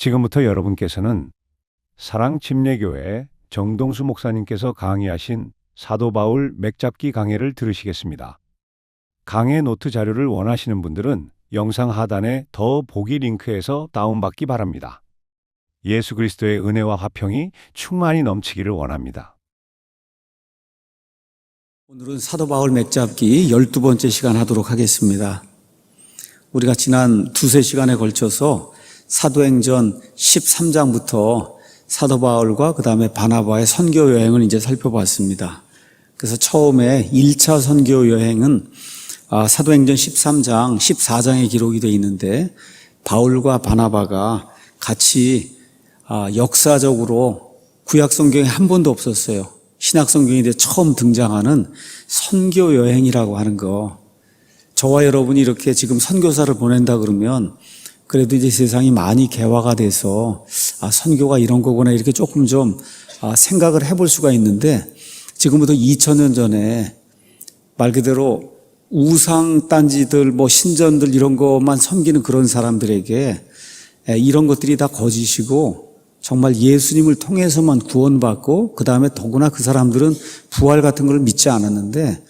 지금부터 여러분께서는 사랑침례교회 정동수 목사님께서 강의하신 사도 바울 맥잡기 강해를 들으시겠습니다. 강해 노트 자료를 원하시는 분들은 영상 하단의 더 보기 링크에서 다운받기 바랍니다. 예수 그리스도의 은혜와 화평이 충만히 넘치기를 원합니다. 오늘은 사도 바울 맥잡기 12번째 시간 하도록 하겠습니다. 우리가 지난 두세 시간에 걸쳐서 사도행전 13장부터 사도 바울과 그 다음에 바나바의 선교 여행을 이제 살펴봤습니다. 그래서 처음에 1차 선교 여행은 사도행전 13장, 14장에 기록이 되어 있는데 바울과 바나바가 같이 역사적으로 구약 성경에 한 번도 없었어요. 신약 성경에 처음 등장하는 선교 여행이라고 하는 거. 저와 여러분이 이렇게 지금 선교사를 보낸다 그러면 그래도 이제 세상이 많이 개화가 돼서 선교가 이런 거구나 이렇게 조금 좀 생각을 해볼 수가 있는데 지금부터 2000년 전에 말 그대로 우상단지들 신전들 이런 것만 섬기는 그런 사람들에게 이런 것들이 다 거짓이고 정말 예수님을 통해서만 구원받고 그 다음에 더구나 그 사람들은 부활 같은 걸 믿지 않았는데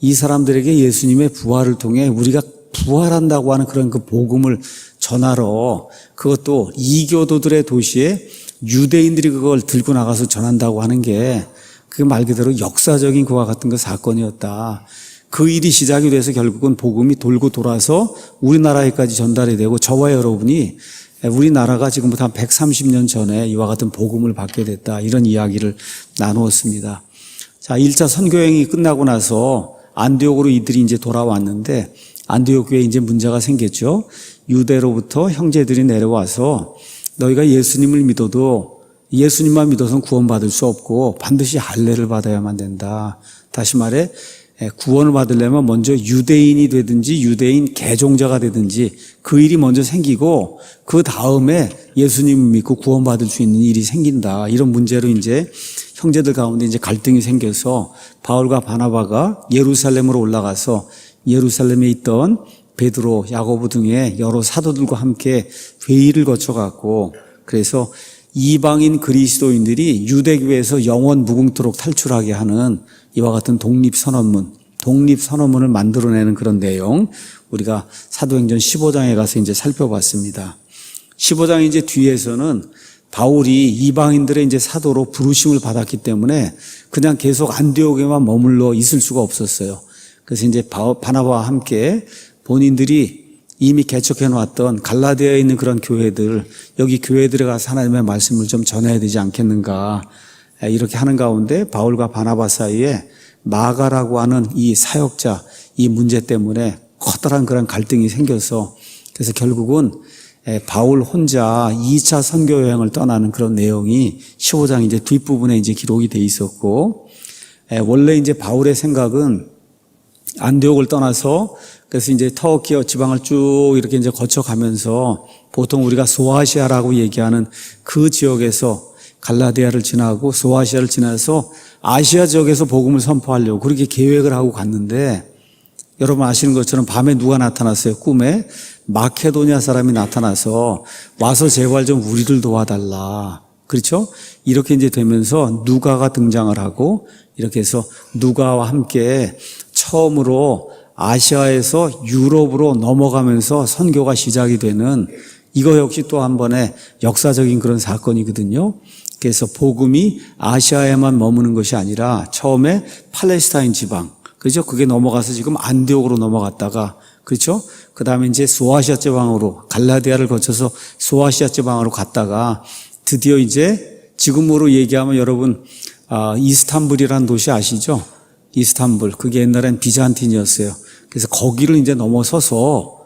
이 사람들에게 예수님의 부활을 통해 우리가 부활한다고 하는 그런 그 복음을 전하러 그것도 이교도들의 도시에 유대인들이 그걸 들고 나가서 전한다고 하는 게 그 말 그대로 역사적인 그와 같은 그 사건이었다. 그 일이 시작이 돼서 결국은 복음이 돌고 돌아서 우리나라에까지 전달이 되고 저와 여러분이 우리나라가 지금부터 한 130년 전에 이와 같은 복음을 받게 됐다. 이런 이야기를 나누었습니다. 자, 1차 선교여행이 끝나고 나서 안디옥으로 이들이 이제 돌아왔는데 안디옥 교회에 이제 문제가 생겼죠. 유대로부터 형제들이 내려와서 너희가 예수님을 믿어도 예수님만 믿어서는 구원받을 수 없고 반드시 할례를 받아야만 된다. 다시 말해 구원을 받으려면 먼저 유대인이 되든지 유대인 개종자가 되든지 그 일이 먼저 생기고 그 다음에 예수님을 믿고 구원받을 수 있는 일이 생긴다. 이런 문제로 이제 형제들 가운데 이제 갈등이 생겨서 바울과 바나바가 예루살렘으로 올라가서 예루살렘에 있던 베드로, 야고보 등의 여러 사도들과 함께 회의를 거쳐갖고 그래서 이방인 그리스도인들이 유대교에서 영원 무궁토록 탈출하게 하는 이와 같은 독립선언문을 만들어내는 그런 내용 우리가 사도행전 15장에 가서 이제 살펴봤습니다. 15장 이제 뒤에서는 바울이 이방인들의 이제 사도로 부르심을 받았기 때문에 그냥 계속 안디옥에만 머물러 있을 수가 없었어요. 그래서 이제 바나바와 함께 본인들이 이미 개척해 놓았던 갈라디아에 있는 그런 교회들, 여기 교회들에 가서 하나님의 말씀을 좀 전해야 되지 않겠는가. 이렇게 하는 가운데 바울과 바나바 사이에 마가라고 하는 이 사역자, 이 문제 때문에 커다란 그런 갈등이 생겨서 그래서 결국은 바울 혼자 2차 선교 여행을 떠나는 그런 내용이 15장 이제 뒷부분에 이제 기록이 돼 있었고 원래 이제 바울의 생각은 안디옥을 떠나서 그래서 이제 터키 지방을 쭉 이렇게 이제 거쳐가면서 보통 우리가 소아시아라고 얘기하는 그 지역에서 갈라디아를 지나고 소아시아를 지나서 아시아 지역에서 복음을 선포하려고 그렇게 계획을 하고 갔는데 여러분 아시는 것처럼 밤에 누가 나타났어요? 꿈에 마케도니아 사람이 나타나서 와서 제발 좀 우리를 도와달라. 그렇죠? 이렇게 이제 되면서 누가가 등장을 하고 이렇게 해서 누가와 함께 처음으로 아시아에서 유럽으로 넘어가면서 선교가 시작이 되는 이거 역시 또 한 번의 역사적인 그런 사건이거든요. 그래서 복음이 아시아에만 머무는 것이 아니라 처음에 팔레스타인 지방, 그렇죠? 그게 넘어가서 지금 안디옥으로 넘어갔다가, 그렇죠? 그 다음에 이제 소아시아 지방으로, 갈라디아를 거쳐서 소아시아 지방으로 갔다가 드디어 이제 지금으로 얘기하면 여러분, 이스탄불이라는 도시 아시죠? 이스탄불. 그게 옛날엔 비잔틴이었어요. 그래서 거기를 이제 넘어서서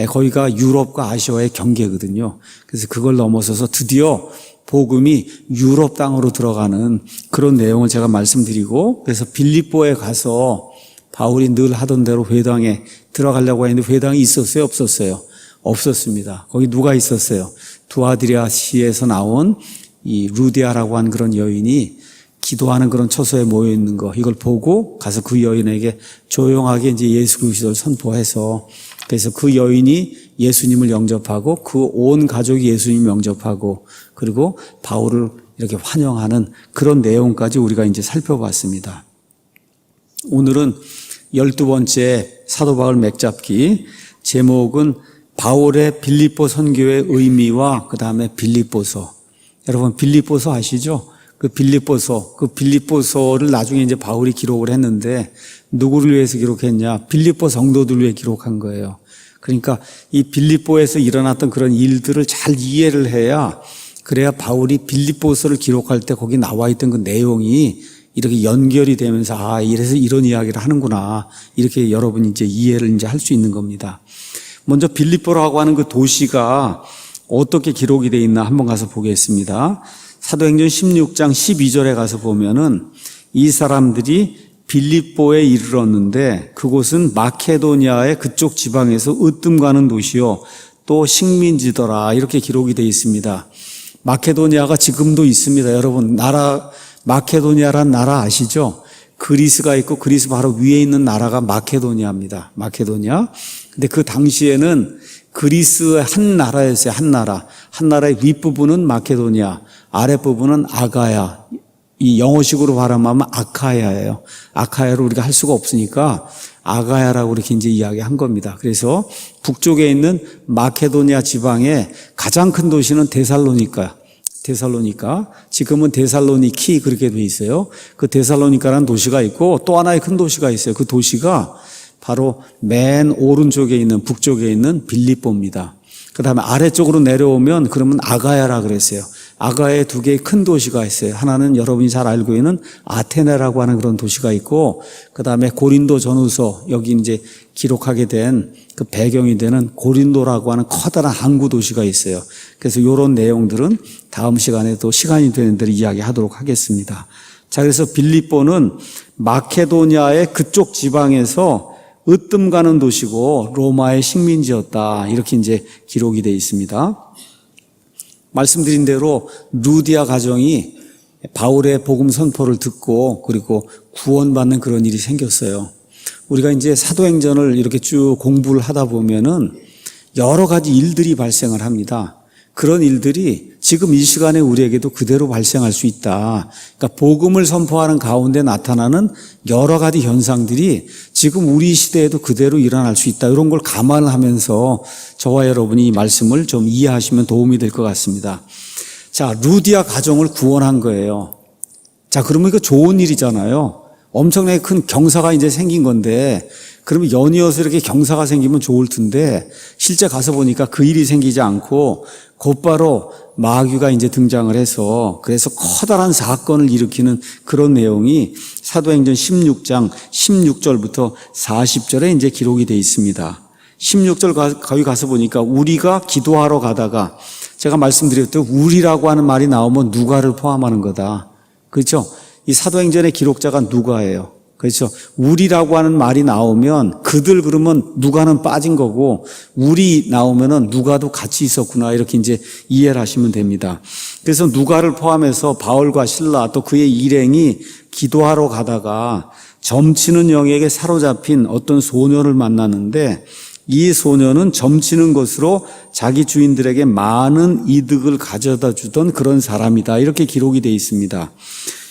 거기가 유럽과 아시아의 경계거든요. 그래서 그걸 넘어서서 드디어 복음이 유럽 땅으로 들어가는 그런 내용을 제가 말씀드리고 그래서 빌립보에 가서 바울이 늘 하던 대로 회당에 들어가려고 했는데 회당이 있었어요? 없었어요? 없었습니다. 거기 누가 있었어요? 두아드리아시에서 나온 이 루디아라고 하는 그런 여인이 기도하는 그런 처소에 모여 있는 거 이걸 보고 가서 그 여인에게 조용하게 이제 예수 그리스도를 선포해서 그래서 그 여인이 예수님을 영접하고 그 온 가족이 예수님을 영접하고 그리고 바울을 이렇게 환영하는 그런 내용까지 우리가 이제 살펴봤습니다. 오늘은 12번째 사도 바울 맥잡기, 제목은 바울의 빌립보 선교의 의미와 그 다음에 빌립보서. 여러분 빌립보서 아시죠? 그 빌립보서를 나중에 이제 바울이 기록을 했는데 누구를 위해서 기록했냐? 빌립보 성도들을 위해 기록한 거예요. 그러니까 이 빌립보에서 일어났던 그런 일들을 잘 이해를 해야, 그래야 바울이 빌립보서를 기록할 때 거기 나와 있던 그 내용이 이렇게 연결이 되면서 아, 이래서 이런 이야기를 하는구나. 이렇게 여러분이 이제 이해를 이제 할 수 있는 겁니다. 먼저 빌립보라고 하는 그 도시가 어떻게 기록이 되어 있나 한번 가서 보겠습니다. 사도행전 16장 12절에 가서 보면은 이 사람들이 빌립보에 이르렀는데 그곳은 마케도니아의 그쪽 지방에서 으뜸 가는 도시요 또 식민지더라, 이렇게 기록이 되어 있습니다. 마케도니아가 지금도 있습니다. 여러분 마케도니아란 나라 아시죠? 그리스가 있고 그리스 바로 위에 있는 나라가 마케도니아입니다. 마케도니아. 근데 그 당시에는 그리스의 한 나라였어요. 한 나라. 한 나라의 윗부분은 마케도니아, 아랫부분은 아가야. 이 영어식으로 발음하면 아카야예요. 아카야를 우리가 할 수가 없으니까 아가야라고 이렇게 이제 이야기한 겁니다. 그래서 북쪽에 있는 마케도니아 지방의 가장 큰 도시는 데살로니카. 지금은 데살로니키 그렇게 돼 있어요. 그 데살로니카라는 도시가 있고 또 하나의 큰 도시가 있어요. 그 도시가 바로 맨 오른쪽에 있는 북쪽에 있는 빌립보입니다. 그 다음에 아래쪽으로 내려오면 그러면 아가야라 그랬어요. 아가야에 두 개의 큰 도시가 있어요. 하나는 여러분이 잘 알고 있는 아테네라고 하는 그런 도시가 있고, 그 다음에 고린도 전후서, 여기 이제 기록하게 된 그 배경이 되는 고린도라고 하는 커다란 항구 도시가 있어요. 그래서 이런 내용들은 다음 시간에 또 시간이 되는 대로 이야기하도록 하겠습니다. 자, 그래서 빌립보는 마케도니아의 그쪽 지방에서 으뜸 가는 도시고 로마의 식민지였다, 이렇게 이제 기록이 되어 있습니다. 말씀드린 대로 루디아 가정이 바울의 복음 선포를 듣고 그리고 구원받는 그런 일이 생겼어요. 우리가 이제 사도행전을 이렇게 쭉 공부를 하다 보면은 여러 가지 일들이 발생을 합니다. 그런 일들이 지금 이 시간에 우리에게도 그대로 발생할 수 있다. 그러니까 복음을 선포하는 가운데 나타나는 여러 가지 현상들이 지금 우리 시대에도 그대로 일어날 수 있다. 이런 걸 감안하면서 저와 여러분이 이 말씀을 좀 이해하시면 도움이 될 것 같습니다. 자, 루디아 가정을 구원한 거예요. 자, 그러면 이거 좋은 일이잖아요. 엄청나게 큰 경사가 이제 생긴 건데, 그러면 연이어서 이렇게 경사가 생기면 좋을 텐데, 실제 가서 보니까 그 일이 생기지 않고 곧바로 마귀가 이제 등장을 해서, 그래서 커다란 사건을 일으키는 그런 내용이 사도행전 16장 16절부터 40절에 이제 기록이 되어 있습니다. 16절 거기 가서 보니까 우리가 기도하러 가다가, 제가 말씀드렸듯 우리라고 하는 말이 나오면 누가를 포함하는 거다. 그렇죠? 이 사도행전의 기록자가 누가예요. 그렇죠? 우리라고 하는 말이 나오면 그들 그러면 누가는 빠진 거고 우리 나오면은 누가도 같이 있었구나, 이렇게 이제 이해를 하시면 됩니다. 그래서 누가를 포함해서 바울과 실라 또 그의 일행이 기도하러 가다가 점치는 영에게 사로잡힌 어떤 소년을 만나는데, 이 소년은 점치는 것으로 자기 주인들에게 많은 이득을 가져다 주던 그런 사람이다, 이렇게 기록이 되어 있습니다.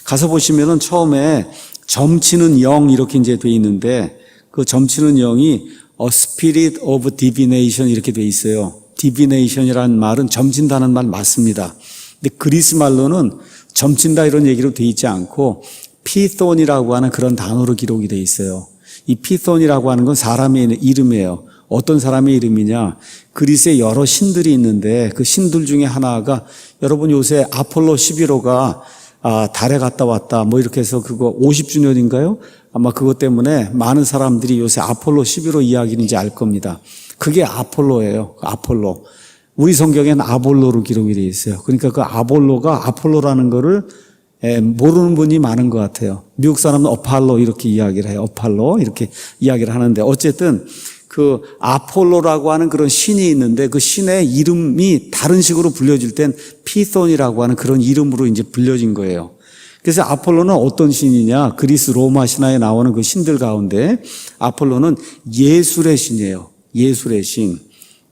가서 보시면은 처음에 점치는 영 이렇게 이제 돼 있는데, 그 점치는 영이 A Spirit of Divination 이렇게 돼 있어요. Divination이라는 말은 점친다는 말 맞습니다. 근데 그리스 말로는 점친다 이런 얘기로 돼 있지 않고 피톤이라고 하는 그런 단어로 기록이 돼 있어요. 이 피톤이라고 하는 건 사람의 이름이에요. 어떤 사람의 이름이냐? 그리스에 여러 신들이 있는데 그 신들 중에 하나가, 여러분 요새 아폴로 11호가 달에 갔다 왔다 뭐 이렇게 해서 그거 50주년인가요? 아마 그것 때문에 많은 사람들이 요새 아폴로 11호 이야기를 이제 알 겁니다. 그게 아폴로예요. 아폴로. 우리 성경에는 아볼로로 기록이 되어 있어요. 그러니까 그 아볼로가 아폴로라는 거를 모르는 분이 많은 것 같아요. 미국 사람은 어팔로 이렇게 이야기를 해요. 어팔로 이렇게 이야기를 하는데, 어쨌든 그 아폴로라고 하는 그런 신이 있는데 그 신의 이름이 다른 식으로 불려질 땐 피톤이라고 하는 그런 이름으로 이제 불려진 거예요. 그래서 아폴로는 어떤 신이냐? 그리스 로마 신화에 나오는 그 신들 가운데 아폴로는 예술의 신이에요. 예술의 신.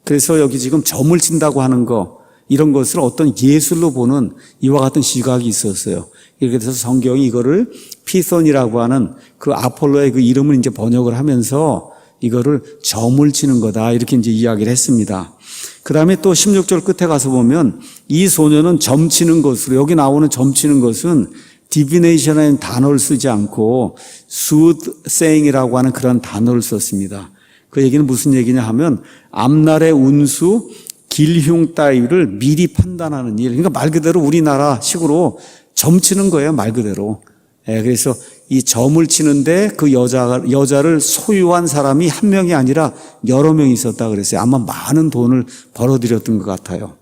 그래서 여기 지금 점을 친다고 하는 거, 이런 것을 어떤 예술로 보는 이와 같은 시각이 있었어요. 이렇게 돼서 성경이 이거를 피손이라고 하는 그 아폴로의 그 이름을 이제 번역을 하면서 이거를 점을 치는 거다, 이렇게 이제 이야기를 했습니다. 그 다음에 또 16절 끝에 가서 보면 이 소녀는 점 치는 것으로, 여기 나오는 점 치는 것은 디비네이션이라는 단어를 쓰지 않고 soothsaying이라고 하는 그런 단어를 썼습니다. 그 얘기는 무슨 얘기냐 하면 앞날의 운수, 길흉 따위를 미리 판단하는 일. 그러니까 말 그대로 우리나라 식으로 점 치는 거예요, 말 그대로. 그래서 이 점을 치는데 그 여자를 소유한 사람이 한 명이 아니라 여러 명이 있었다 그랬어요. 아마 많은 돈을 벌어들였던 것 같아요.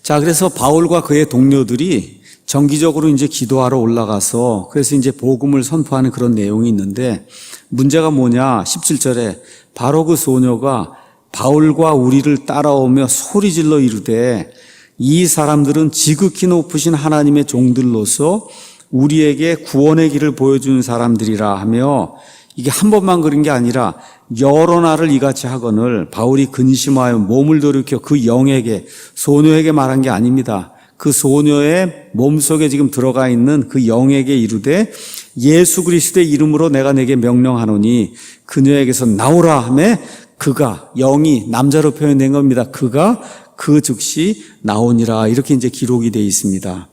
자, 그래서 바울과 그의 동료들이 정기적으로 이제 기도하러 올라가서 그래서 이제 복음을 선포하는 그런 내용이 있는데, 문제가 뭐냐? 17절에 바로 그 소녀가 바울과 우리를 따라오며 소리질러 이르되 이 사람들은 지극히 높으신 하나님의 종들로서 우리에게 구원의 길을 보여주는 사람들이라 하며, 이게 한 번만 그런 게 아니라 여러 날을 이같이 하거늘 바울이 근심하여 몸을 돌이켜 그 영에게, 소녀에게 말한 게 아닙니다. 그 소녀의 몸속에 지금 들어가 있는 그 영에게 이르되 예수 그리스도의 이름으로 내가 내게 명령하노니 그녀에게서 나오라 하매 그가, 영이 남자로 표현된 겁니다. 그가 그 즉시 나오니라, 이렇게 이제 기록이 되어 있습니다.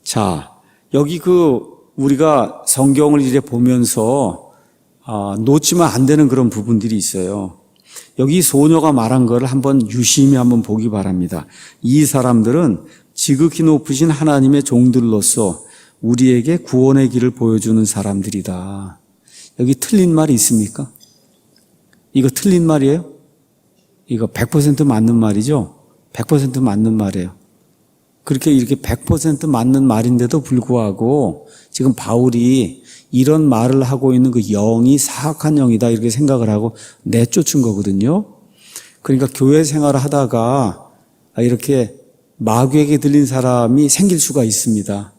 자, 여기 우리가 성경을 이제 보면서 놓치면 안 되는 그런 부분들이 있어요. 여기 소녀가 말한 거를 한번 유심히 한번 보기 바랍니다. 이 사람들은 지극히 높으신 하나님의 종들로서 우리에게 구원의 길을 보여주는 사람들이다. 여기 틀린 말이 있습니까? 이거 틀린 말이에요? 이거 100% 맞는 말이죠? 100% 맞는 말이에요. 그렇게 이렇게 100% 맞는 말인데도 불구하고 지금 바울이 이런 말을 하고 있는 그 영이 사악한 영이다, 이렇게 생각을 하고 내쫓은 거거든요. 그러니까 교회 생활을 하다가 이렇게 마귀에게 들린 사람이 생길 수가 있습니다.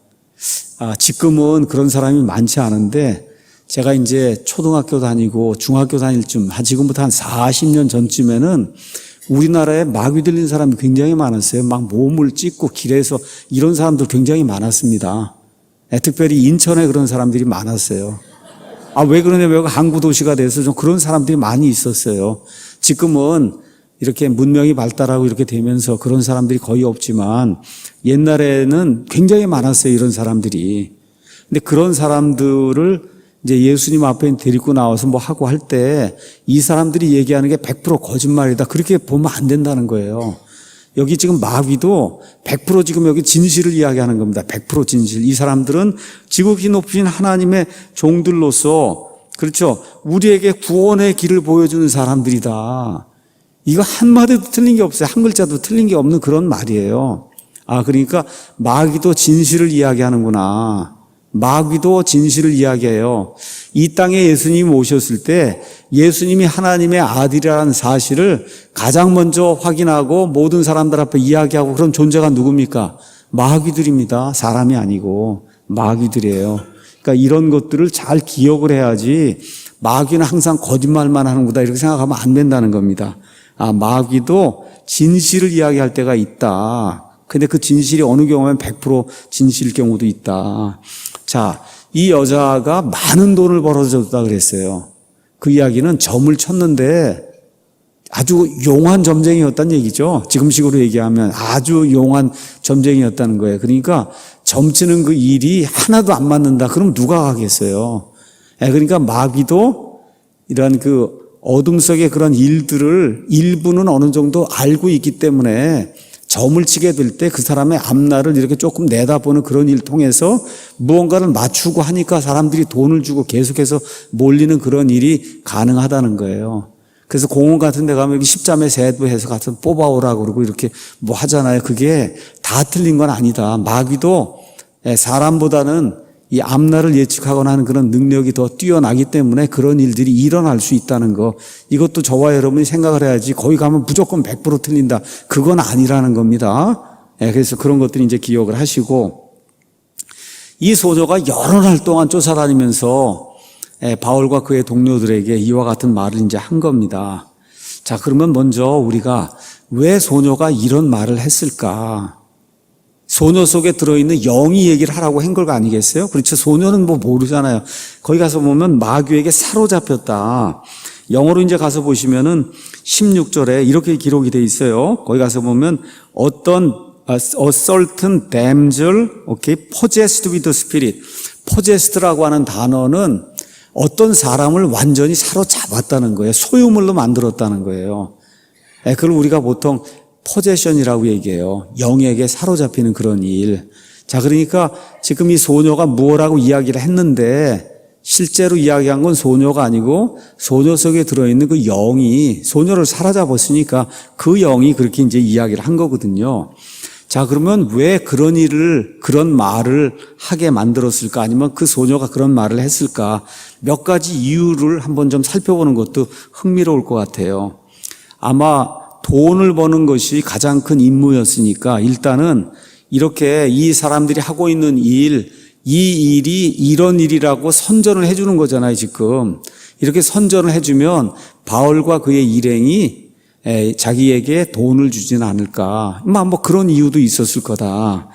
지금은 그런 사람이 많지 않은데 제가 이제 초등학교 다니고 중학교 다닐 쯤, 지금부터 한 40년 전쯤에는 우리나라에 마귀 들린 사람이 굉장히 많았어요. 막 몸을 찢고 길에서 이런 사람들 굉장히 많았습니다. 특별히 인천에 그런 사람들이 많았어요. 왜 그러냐면 항구 도시가 돼서 좀 그런 사람들이 많이 있었어요. 지금은 이렇게 문명이 발달하고 이렇게 되면서 그런 사람들이 거의 없지만 옛날에는 굉장히 많았어요, 이런 사람들이. 근데 그런 사람들을 이제 예수님 앞에 데리고 나와서 뭐 하고 할 때 이 사람들이 얘기하는 게 100% 거짓말이다, 그렇게 보면 안 된다는 거예요. 여기 지금 마귀도 100% 지금 여기 진실을 이야기하는 겁니다. 100% 진실. 이 사람들은 지극히 높으신 하나님의 종들로서, 그렇죠, 우리에게 구원의 길을 보여주는 사람들이다. 이거 한마디도 틀린 게 없어요. 한 글자도 틀린 게 없는 그런 말이에요. 그러니까 마귀도 진실을 이야기하는구나. 마귀도 진실을 이야기해요. 이 땅에 예수님이 오셨을 때 예수님이 하나님의 아들이라는 사실을 가장 먼저 확인하고 모든 사람들 앞에 이야기하고 그런 존재가 누굽니까? 마귀들입니다. 사람이 아니고 마귀들이에요. 그러니까 이런 것들을 잘 기억을 해야지 마귀는 항상 거짓말만 하는구나, 이렇게 생각하면 안 된다는 겁니다. 마귀도 진실을 이야기할 때가 있다. 근데 그 진실이 어느 경우면 100% 진실일 경우도 있다. 자, 이 여자가 많은 돈을 벌어줬다 그랬어요. 그 이야기는 점을 쳤는데 아주 용한 점쟁이였다는 얘기죠. 지금식으로 얘기하면 아주 용한 점쟁이였다는 거예요. 그러니까 점치는 그 일이 하나도 안 맞는다. 그럼 누가 하겠어요? 그러니까 마귀도 이런 그 어둠 속의 그런 일들을 일부는 어느 정도 알고 있기 때문에 점을 치게 될 때 그 사람의 앞날을 이렇게 조금 내다보는 그런 일을 통해서 무언가를 맞추고 하니까 사람들이 돈을 주고 계속해서 몰리는 그런 일이 가능하다는 거예요. 그래서 공원 같은 데 가면 십자매 세부해서 가서 뽑아오라고 그러고 이렇게 뭐 하잖아요. 그게 다 틀린 건 아니다. 마귀도 사람보다는 이 앞날을 예측하거나 하는 그런 능력이 더 뛰어나기 때문에 그런 일들이 일어날 수 있다는 거, 이것도 저와 여러분이 생각을 해야지 거기 가면 무조건 100% 틀린다, 그건 아니라는 겁니다. 그래서 그런 것들이 이제 기억을 하시고, 이 소녀가 여러 날 동안 쫓아다니면서 바울과 그의 동료들에게 이와 같은 말을 이제 한 겁니다. 자, 그러면 먼저 우리가 왜 소녀가 이런 말을 했을까? 소녀 속에 들어있는 영이 얘기를 하라고 한 걸 아니겠어요? 그렇죠. 소녀는 뭐 모르잖아요. 거기 가서 보면 마귀에게 사로잡혔다. 영어로 이제 가서 보시면은 16절에 이렇게 기록이 돼 있어요. 거기 가서 보면 어떤 a certain damsel, possessed with the spirit. possessed라고 하는 단어는 어떤 사람을 완전히 사로잡았다는 거예요. 소유물로 만들었다는 거예요. 그걸 우리가 보통 포제션이라고 얘기해요. 영에게 사로잡히는 그런 일. 자, 그러니까 지금 이 소녀가 무엇라고 이야기를 했는데 실제로 이야기한 건 소녀가 아니고 소녀 속에 들어있는 그 영이 소녀를 사로잡았으니까 그 영이 그렇게 이제 이야기를 한 거거든요. 자, 그러면 왜 그런 말을 하게 만들었을까? 아니면 그 소녀가 그런 말을 했을까? 몇 가지 이유를 한번 좀 살펴보는 것도 흥미로울 것 같아요. 아마 돈을 버는 것이 가장 큰 임무였으니까 일단은 이렇게 이 사람들이 하고 있는 이 일이 이런 일이라고 선전을 해주는 거잖아요, 지금. 이렇게 선전을 해주면 바울과 그의 일행이 자기에게 돈을 주지는 않을까. 뭐 그런 이유도 있었을 거다.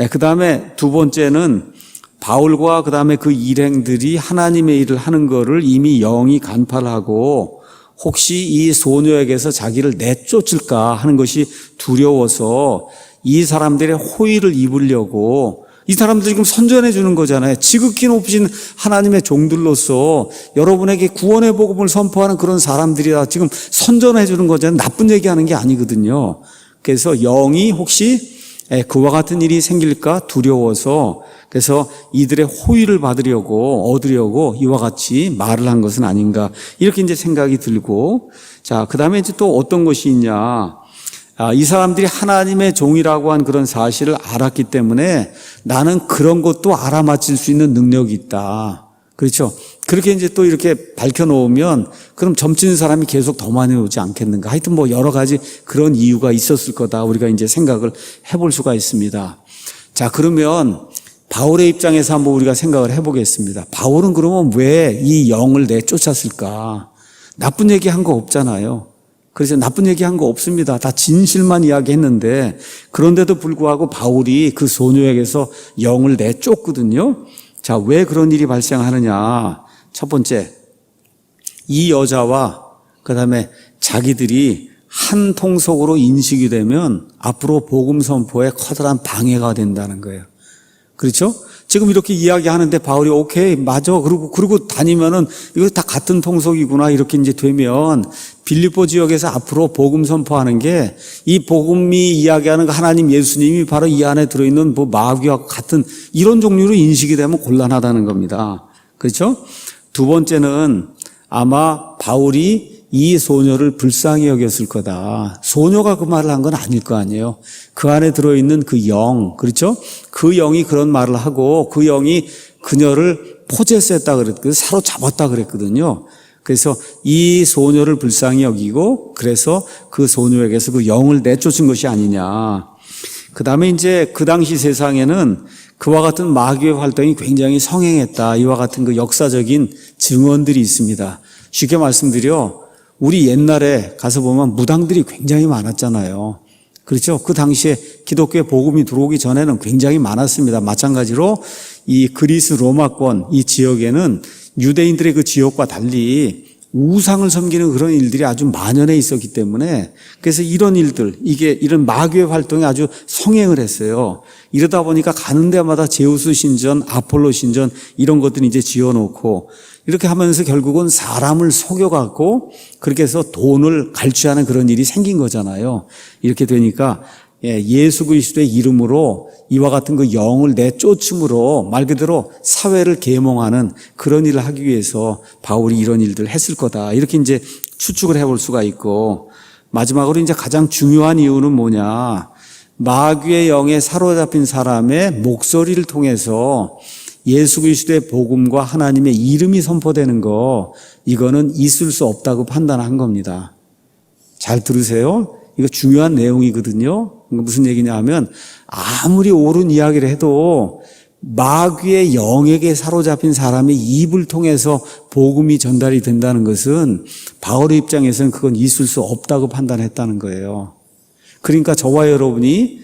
그 다음에 두 번째는 바울과 그 다음에 그 일행들이 하나님의 일을 하는 거를 이미 영이 간파하고 혹시 이 소녀에게서 자기를 내쫓을까 하는 것이 두려워서 이 사람들의 호의를 입으려고 이 사람들이 지금 선전해 주는 거잖아요. 지극히 높으신 하나님의 종들로서 여러분에게 구원의 복음을 선포하는 그런 사람들이라 지금 선전해 주는 거잖아요. 나쁜 얘기하는 게 아니거든요. 그래서 영이 혹시 그와 같은 일이 생길까 두려워서 그래서 이들의 호의를 얻으려고 이와 같이 말을 한 것은 아닌가 이렇게 이제 생각이 들고 자, 그 다음에 이제 또 어떤 것이 있냐. 이 사람들이 하나님의 종이라고 한 그런 사실을 알았기 때문에 나는 그런 것도 알아맞힐 수 있는 능력이 있다. 그렇죠? 그렇게 이제 또 이렇게 밝혀놓으면 그럼 점치는 사람이 계속 더 많이 오지 않겠는가. 하여튼 뭐 여러 가지 그런 이유가 있었을 거다. 우리가 이제 생각을 해볼 수가 있습니다. 자, 그러면 바울의 입장에서 한번 우리가 생각을 해보겠습니다. 바울은 그러면 왜 이 영을 내쫓았을까? 나쁜 얘기 한 거 없잖아요. 그래서 나쁜 얘기한 거 없습니다. 다 진실만 이야기했는데 그런데도 불구하고 바울이 그 소녀에게서 영을 내쫓거든요. 자, 왜 그런 일이 발생하느냐? 첫 번째, 이 여자와 그다음에 자기들이 한 통속으로 인식이 되면 앞으로 복음 선포에 커다란 방해가 된다는 거예요. 그렇죠? 지금 이렇게 이야기하는데 바울이 오케이, 맞아. 그러고 다니면은 이거 다 같은 통속이구나. 이렇게 이제 되면 빌립보 지역에서 앞으로 복음 선포하는 게 이 복음이 이야기하는 하나님 예수님이 바로 이 안에 들어있는 뭐 마귀와 같은 이런 종류로 인식이 되면 곤란하다는 겁니다. 그렇죠? 두 번째는 아마 바울이 이 소녀를 불쌍히 여겼을 거다. 소녀가 그 말을 한 건 아닐 거 아니에요. 그 안에 들어있는 그 영, 그렇죠? 그 영이 그런 말을 하고 그 영이 그녀를 포제스했다 그랬거든요. 사로잡았다 그랬거든요. 그래서 이 소녀를 불쌍히 여기고 그래서 그 소녀에게서 그 영을 내쫓은 것이 아니냐. 그 다음에 이제 그 당시 세상에는 그와 같은 마귀의 활동이 굉장히 성행했다. 이와 같은 그 역사적인 증언들이 있습니다. 쉽게 말씀드려 우리 옛날에 가서 보면 무당들이 굉장히 많았잖아요. 그렇죠? 그 당시에 기독교의 복음이 들어오기 전에는 굉장히 많았습니다. 마찬가지로 이 그리스 로마권 이 지역에는 유대인들의 그 지역과 달리 우상을 섬기는 그런 일들이 아주 만연해 있었기 때문에 그래서 이런 일들, 이런 마귀의 활동이 아주 성행을 했어요. 이러다 보니까 가는 데마다 제우스 신전, 아폴로 신전 이런 것들이 이제 지어놓고 이렇게 하면서 결국은 사람을 속여갖고 그렇게 해서 돈을 갈취하는 그런 일이 생긴 거잖아요. 이렇게 되니까 예수 그리스도의 이름으로 이와 같은 그 영을 내쫓음으로 말 그대로 사회를 계몽하는 그런 일을 하기 위해서 바울이 이런 일들을 했을 거다. 이렇게 이제 추측을 해볼 수가 있고 마지막으로 이제 가장 중요한 이유는 뭐냐. 마귀의 영에 사로잡힌 사람의 목소리를 통해서 예수 그리스도의 복음과 하나님의 이름이 선포되는 거 이거는 있을 수 없다고 판단한 겁니다. 잘 들으세요. 이거 중요한 내용이거든요. 무슨 얘기냐 하면 아무리 옳은 이야기를 해도 마귀의 영에게 사로잡힌 사람의 입을 통해서 복음이 전달이 된다는 것은 바울의 입장에서는 그건 있을 수 없다고 판단했다는 거예요. 그러니까 저와 여러분이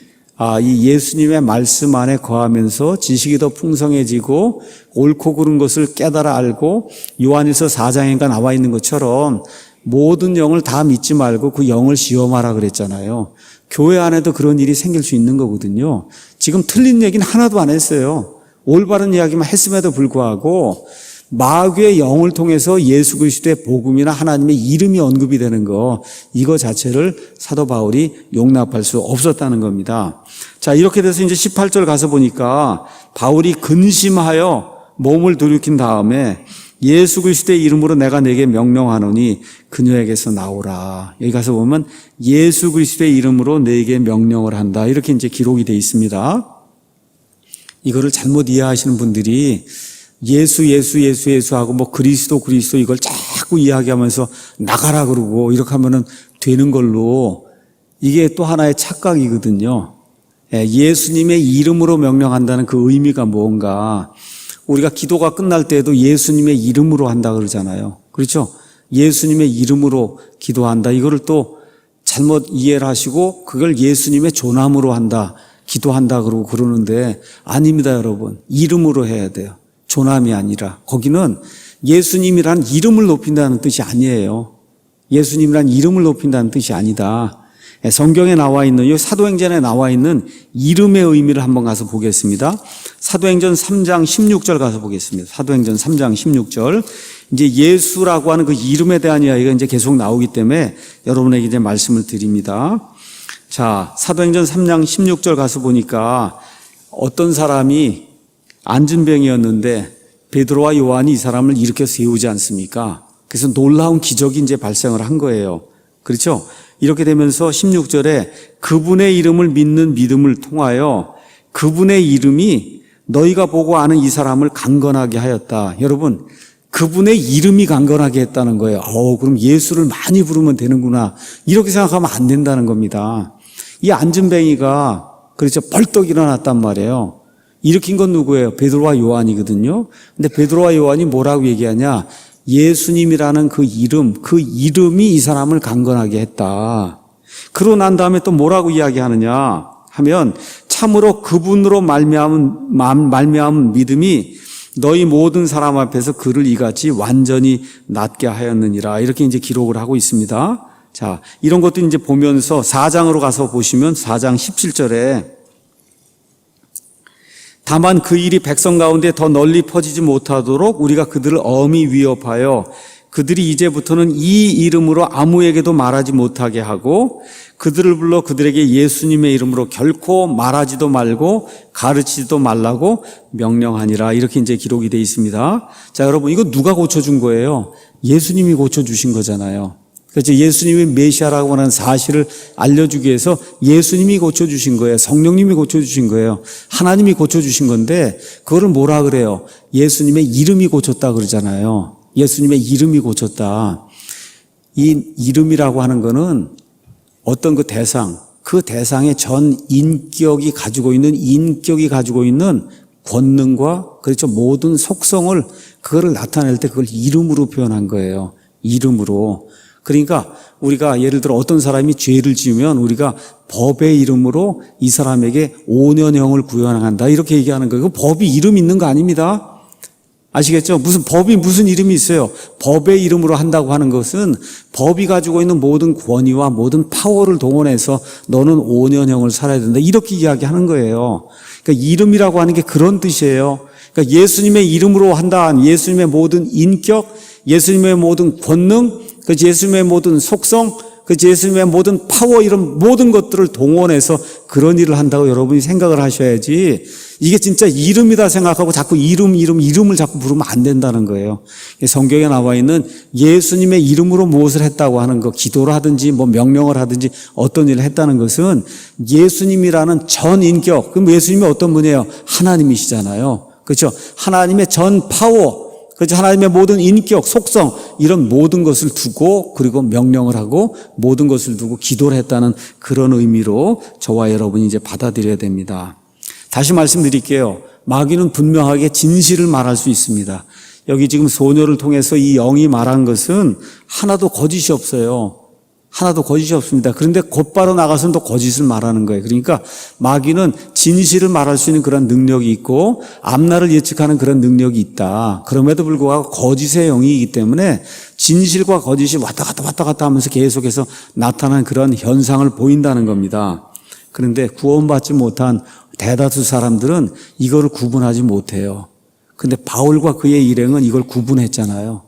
이 예수님의 말씀 안에 거하면서 지식이 더 풍성해지고 옳고 그른 것을 깨달아 알고 요한일서 4장인가 나와 있는 것처럼 모든 영을 다 믿지 말고 그 영을 시험하라 그랬잖아요. 교회 안에도 그런 일이 생길 수 있는 거거든요. 지금 틀린 얘기는 하나도 안 했어요. 올바른 이야기만 했음에도 불구하고 마귀의 영을 통해서 예수 그리스도의 복음이나 하나님의 이름이 언급이 되는 거, 이거 자체를 사도 바울이 용납할 수 없었다는 겁니다. 자, 이렇게 돼서 이제 18절 가서 보니까 바울이 근심하여 몸을 돌이킨 다음에 예수 그리스도의 이름으로 내가 내게 명령하노니 그녀에게서 나오라. 여기 가서 보면 예수 그리스도의 이름으로 내게 명령을 한다. 이렇게 이제 기록이 되어 있습니다. 이거를 잘못 이해하시는 분들이 예수 하고 뭐 그리스도 이걸 자꾸 이야기하면서 나가라 그러고 이렇게 하면은 되는 걸로, 이게 또 하나의 착각이거든요. 예수님의 이름으로 명령한다는 그 의미가 뭔가, 우리가 기도가 끝날 때에도 예수님의 이름으로 한다 그러잖아요. 그렇죠? 예수님의 이름으로 기도한다. 이거를 또 잘못 이해를 하시고 그걸 예수님의 조남으로 한다, 기도한다 그러고 그러는데 아닙니다, 여러분. 이름으로 해야 돼요. 조남이 아니라. 거기는 예수님이란 이름을 높인다는 뜻이 아니에요. 예수님이란 이름을 높인다는 뜻이 아니다. 성경에 나와 있는, 이 사도행전에 나와 있는 이름의 의미를 한번 가서 보겠습니다. 사도행전 3장 16절 가서 보겠습니다. 사도행전 3장 16절. 이제 예수라고 하는 그 이름에 대한 이야기가 이제 계속 나오기 때문에 여러분에게 이제 말씀을 드립니다. 자, 사도행전 3장 16절 가서 보니까 어떤 사람이 안진병이었는데 베드로와 요한이 이 사람을 일으켜 세우지 않습니까? 그래서 놀라운 기적이 이제 발생을 한 거예요. 그렇죠? 이렇게 되면서 16절에 그분의 이름을 믿는 믿음을 통하여 그분의 이름이 너희가 보고 아는 이 사람을 강건하게 하였다. 여러분, 그분의 이름이 강건하게 했다는 거예요. 그럼 예수를 많이 부르면 되는구나. 이렇게 생각하면 안 된다는 겁니다. 이 안진뱅이가 그렇죠, 벌떡 일어났단 말이에요. 일으킨 건 누구예요? 베드로와 요한이거든요. 근데 베드로와 요한이 뭐라고 얘기하냐? 예수님이라는 그 이름이 이 사람을 강건하게 했다. 그러고 난 다음에 또 뭐라고 이야기하느냐 하면 참으로 그분으로 말미암은 믿음이 너희 모든 사람 앞에서 그를 이같이 완전히 낫게 하였느니라. 이렇게 이제 기록을 하고 있습니다. 자, 이런 것도 이제 보면서 4장으로 가서 보시면 4장 17절에 다만 그 일이 백성 가운데 더 널리 퍼지지 못하도록 우리가 그들을 엄히 위협하여 그들이 이제부터는 이 이름으로 아무에게도 말하지 못하게 하고 그들을 불러 그들에게 예수님의 이름으로 결코 말하지도 말고 가르치지도 말라고 명령하니라. 이렇게 이제 기록이 되어 있습니다. 자, 여러분, 이거 누가 고쳐준 거예요? 예수님이 고쳐주신 거잖아요. 그래서 예수님이 메시아라고 하는 사실을 알려주기 위해서 예수님이 고쳐주신 거예요. 성령님이 고쳐주신 거예요. 하나님이 고쳐주신 건데 그거를 뭐라 그래요? 예수님의 이름이 고쳤다 그러잖아요. 예수님의 이름이 고쳤다. 이 이름이라고 하는 거는 어떤 그 대상의 전 인격이 가지고 있는 권능과 그렇죠, 모든 속성을 그거를 나타낼 때 그걸 이름으로 표현한 거예요. 이름으로. 그러니까 우리가 예를 들어 어떤 사람이 죄를 지으면 우리가 법의 이름으로 이 사람에게 5년형을 구형한다 이렇게 얘기하는 거예요. 법이 이름 있는 거 아닙니다. 아시겠죠? 무슨 이름이 있어요. 법의 이름으로 한다고 하는 것은 법이 가지고 있는 모든 권위와 모든 파워를 동원해서 너는 5년형을 살아야 된다 이렇게 이야기하는 거예요. 그러니까 이름이라고 하는 게 그런 뜻이에요. 그러니까 예수님의 이름으로 한다. 예수님의 모든 인격, 예수님의 모든 권능, 그 예수님의 모든 속성, 그 예수님의 모든 파워, 이런 모든 것들을 동원해서 그런 일을 한다고 여러분이 생각을 하셔야지, 이게 진짜 이름이다 생각하고 자꾸 이름을 자꾸 부르면 안 된다는 거예요. 성경에 나와 있는 예수님의 이름으로 무엇을 했다고 하는 거, 기도를 하든지 뭐 명령을 하든지 어떤 일을 했다는 것은 예수님이라는 전 인격, 그럼 예수님이 어떤 분이에요? 하나님이시잖아요. 그렇죠? 하나님의 전 파워, 그렇죠? 하나님의 모든 인격, 속성, 이런 모든 것을 두고, 그리고 명령을 하고 모든 것을 두고 기도를 했다는 그런 의미로 저와 여러분이 이제 받아들여야 됩니다. 다시 말씀드릴게요. 마귀는 분명하게 진실을 말할 수 있습니다. 여기 지금 소녀를 통해서 이 영이 말한 것은 하나도 거짓이 없어요. 하나도 거짓이 없습니다. 그런데 곧바로 나가서는 또 거짓을 말하는 거예요. 그러니까 마귀는 진실을 말할 수 있는 그런 능력이 있고 앞날을 예측하는 그런 능력이 있다. 그럼에도 불구하고 거짓의 영이기 때문에 진실과 거짓이 왔다 갔다 하면서 계속해서 나타나는 그런 현상을 보인다는 겁니다. 그런데 구원받지 못한 대다수 사람들은 이거를 구분하지 못해요. 근데 바울과 그의 일행은 이걸 구분했잖아요.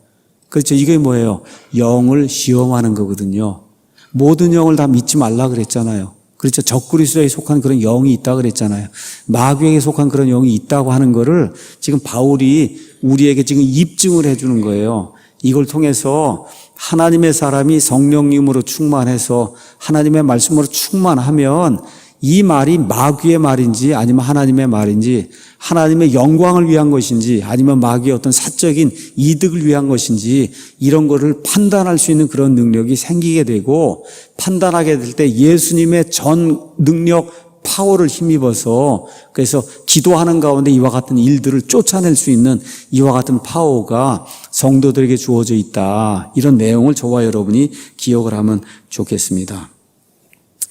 그렇죠. 이게 뭐예요? 영을 시험하는 거거든요. 모든 영을 다 믿지 말라 그랬잖아요. 그렇죠. 적그리스도에 속한 그런 영이 있다 그랬잖아요. 마귀에게 속한 그런 영이 있다고 하는 거를 지금 바울이 우리에게 지금 입증을 해주는 거예요. 이걸 통해서 하나님의 사람이 성령님으로 충만해서 하나님의 말씀으로 충만하면 이 말이 마귀의 말인지 아니면 하나님의 말인지 하나님의 영광을 위한 것인지 아니면 마귀의 어떤 사적인 이득을 위한 것인지 이런 거를 판단할 수 있는 그런 능력이 생기게 되고 판단하게 될 때 예수님의 전 능력 파워를 힘입어서 그래서 기도하는 가운데 이와 같은 일들을 쫓아낼 수 있는 이와 같은 파워가 성도들에게 주어져 있다. 이런 내용을 저와 여러분이 기억을 하면 좋겠습니다.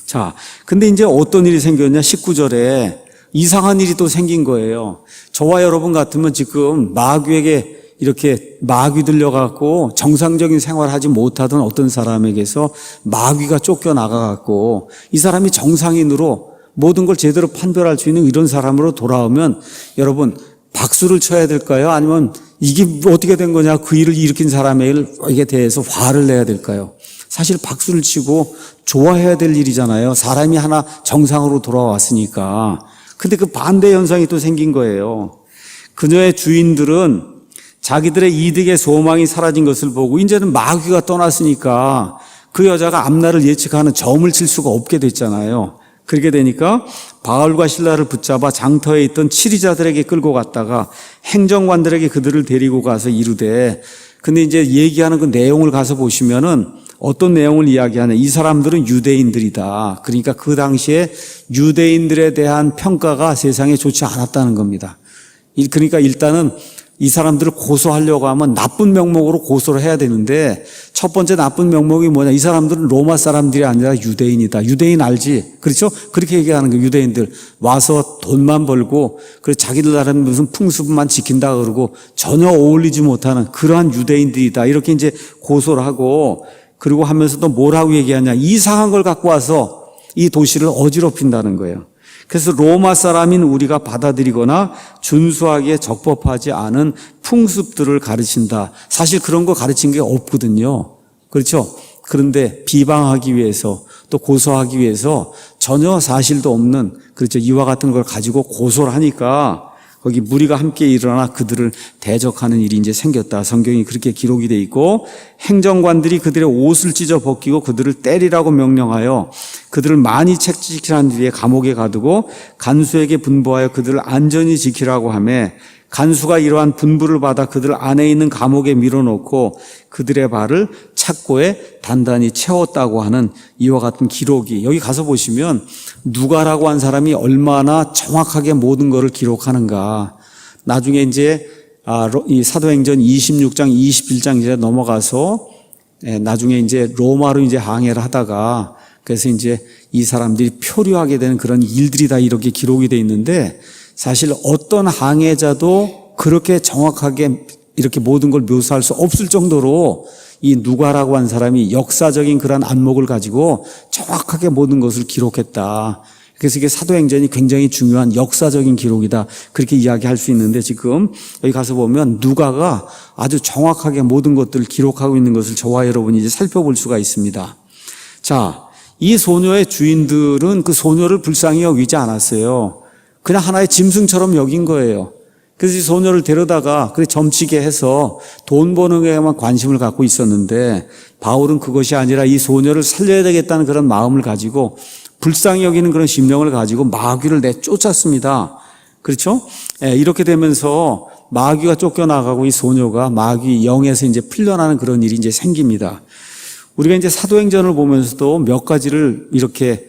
자, 근데 이제 어떤 일이 생겼냐? 19절에 이상한 일이 또 생긴 거예요. 저와 여러분 같으면 지금 마귀에게 이렇게 마귀 들려갖고 정상적인 생활을 하지 못하던 어떤 사람에게서 마귀가 쫓겨나가갖고 이 사람이 정상인으로 모든 걸 제대로 판별할 수 있는 이런 사람으로 돌아오면 여러분 박수를 쳐야 될까요? 아니면 이게 어떻게 된 거냐? 그 일을 일으킨 사람에게 대해서 화를 내야 될까요? 사실 박수를 치고 좋아해야 될 일이잖아요. 사람이 하나 정상으로 돌아왔으니까. 근데 그 반대 현상이 또 생긴 거예요. 그녀의 주인들은 자기들의 이득의 소망이 사라진 것을 보고 이제는 마귀가 떠났으니까 그 여자가 앞날을 예측하는 점을 칠 수가 없게 됐잖아요. 그렇게 되니까 바울과 실라를 붙잡아 장터에 있던 치리자들에게 끌고 갔다가 행정관들에게 그들을 데리고 가서 이르되 근데 이제 얘기하는 그 내용을 가서 보시면은 어떤 내용을 이야기하냐. 이 사람들은 유대인들이다. 그러니까 그 당시에 유대인들에 대한 평가가 세상에 좋지 않았다는 겁니다. 그러니까 일단은 이 사람들을 고소하려고 하면 나쁜 명목으로 고소를 해야 되는데 첫 번째 나쁜 명목이 뭐냐. 이 사람들은 로마 사람들이 아니라 유대인이다. 유대인 알지? 그렇죠? 그렇게 얘기하는 거예요. 유대인들. 와서 돈만 벌고 그래서 자기들 나라는 무슨 풍습만 지킨다 그러고 전혀 어울리지 못하는 그러한 유대인들이다. 이렇게 이제 고소를 하고 그리고 하면서도 뭐라고 얘기하냐. 이상한 걸 갖고 와서 이 도시를 어지럽힌다는 거예요. 그래서 로마 사람인 우리가 받아들이거나 준수하기에 적법하지 않은 풍습들을 가르친다. 사실 그런 거 가르친 게 없거든요. 그렇죠? 그런데 비방하기 위해서 또 고소하기 위해서 전혀 사실도 없는 그렇죠. 이와 같은 걸 가지고 고소를 하니까 거기 무리가 함께 일어나 그들을 대적하는 일이 이제 생겼다. 성경이 그렇게 기록이 돼 있고 행정관들이 그들의 옷을 찢어 벗기고 그들을 때리라고 명령하여 그들을 많이 책찍질한 뒤에 감옥에 가두고 간수에게 분부하여 그들을 안전히 지키라고 하며 간수가 이러한 분부를 받아 그들 안에 있는 감옥에 밀어놓고 그들의 발을 착고에 단단히 채웠다고 하는 이와 같은 기록이 여기 가서 보시면 누가라고 한 사람이 얼마나 정확하게 모든 것을 기록하는가. 나중에 이제 이 사도행전 26장 21장 이제 넘어가서 나중에 이제 로마로 이제 항해를 하다가 그래서 이제 이 사람들이 표류하게 되는 그런 일들이 다 이렇게 기록이 돼 있는데 사실 어떤 항해자도 그렇게 정확하게 이렇게 모든 걸 묘사할 수 없을 정도로 이 누가라고 한 사람이 역사적인 그런 안목을 가지고 정확하게 모든 것을 기록했다. 그래서 이게 사도행전이 굉장히 중요한 역사적인 기록이다. 그렇게 이야기할 수 있는데 지금 여기 가서 보면 누가가 아주 정확하게 모든 것들을 기록하고 있는 것을 저와 여러분이 이제 살펴볼 수가 있습니다. 자, 이 소녀의 주인들은 그 소녀를 불쌍히 여기지 않았어요. 그냥 하나의 짐승처럼 여긴 거예요. 그래서 이 소녀를 데려다가 그래 점치게 해서 돈 버는 데에만 관심을 갖고 있었는데 바울은 그것이 아니라 이 소녀를 살려야 되겠다는 그런 마음을 가지고 불쌍히 여기는 그런 심령을 가지고 마귀를 내쫓았습니다. 그렇죠? 이렇게 되면서 마귀가 쫓겨나가고 이 소녀가 마귀 영에서 이제 풀려나는 그런 일이 이제 생깁니다. 우리가 이제 사도행전을 보면서도 몇 가지를 이렇게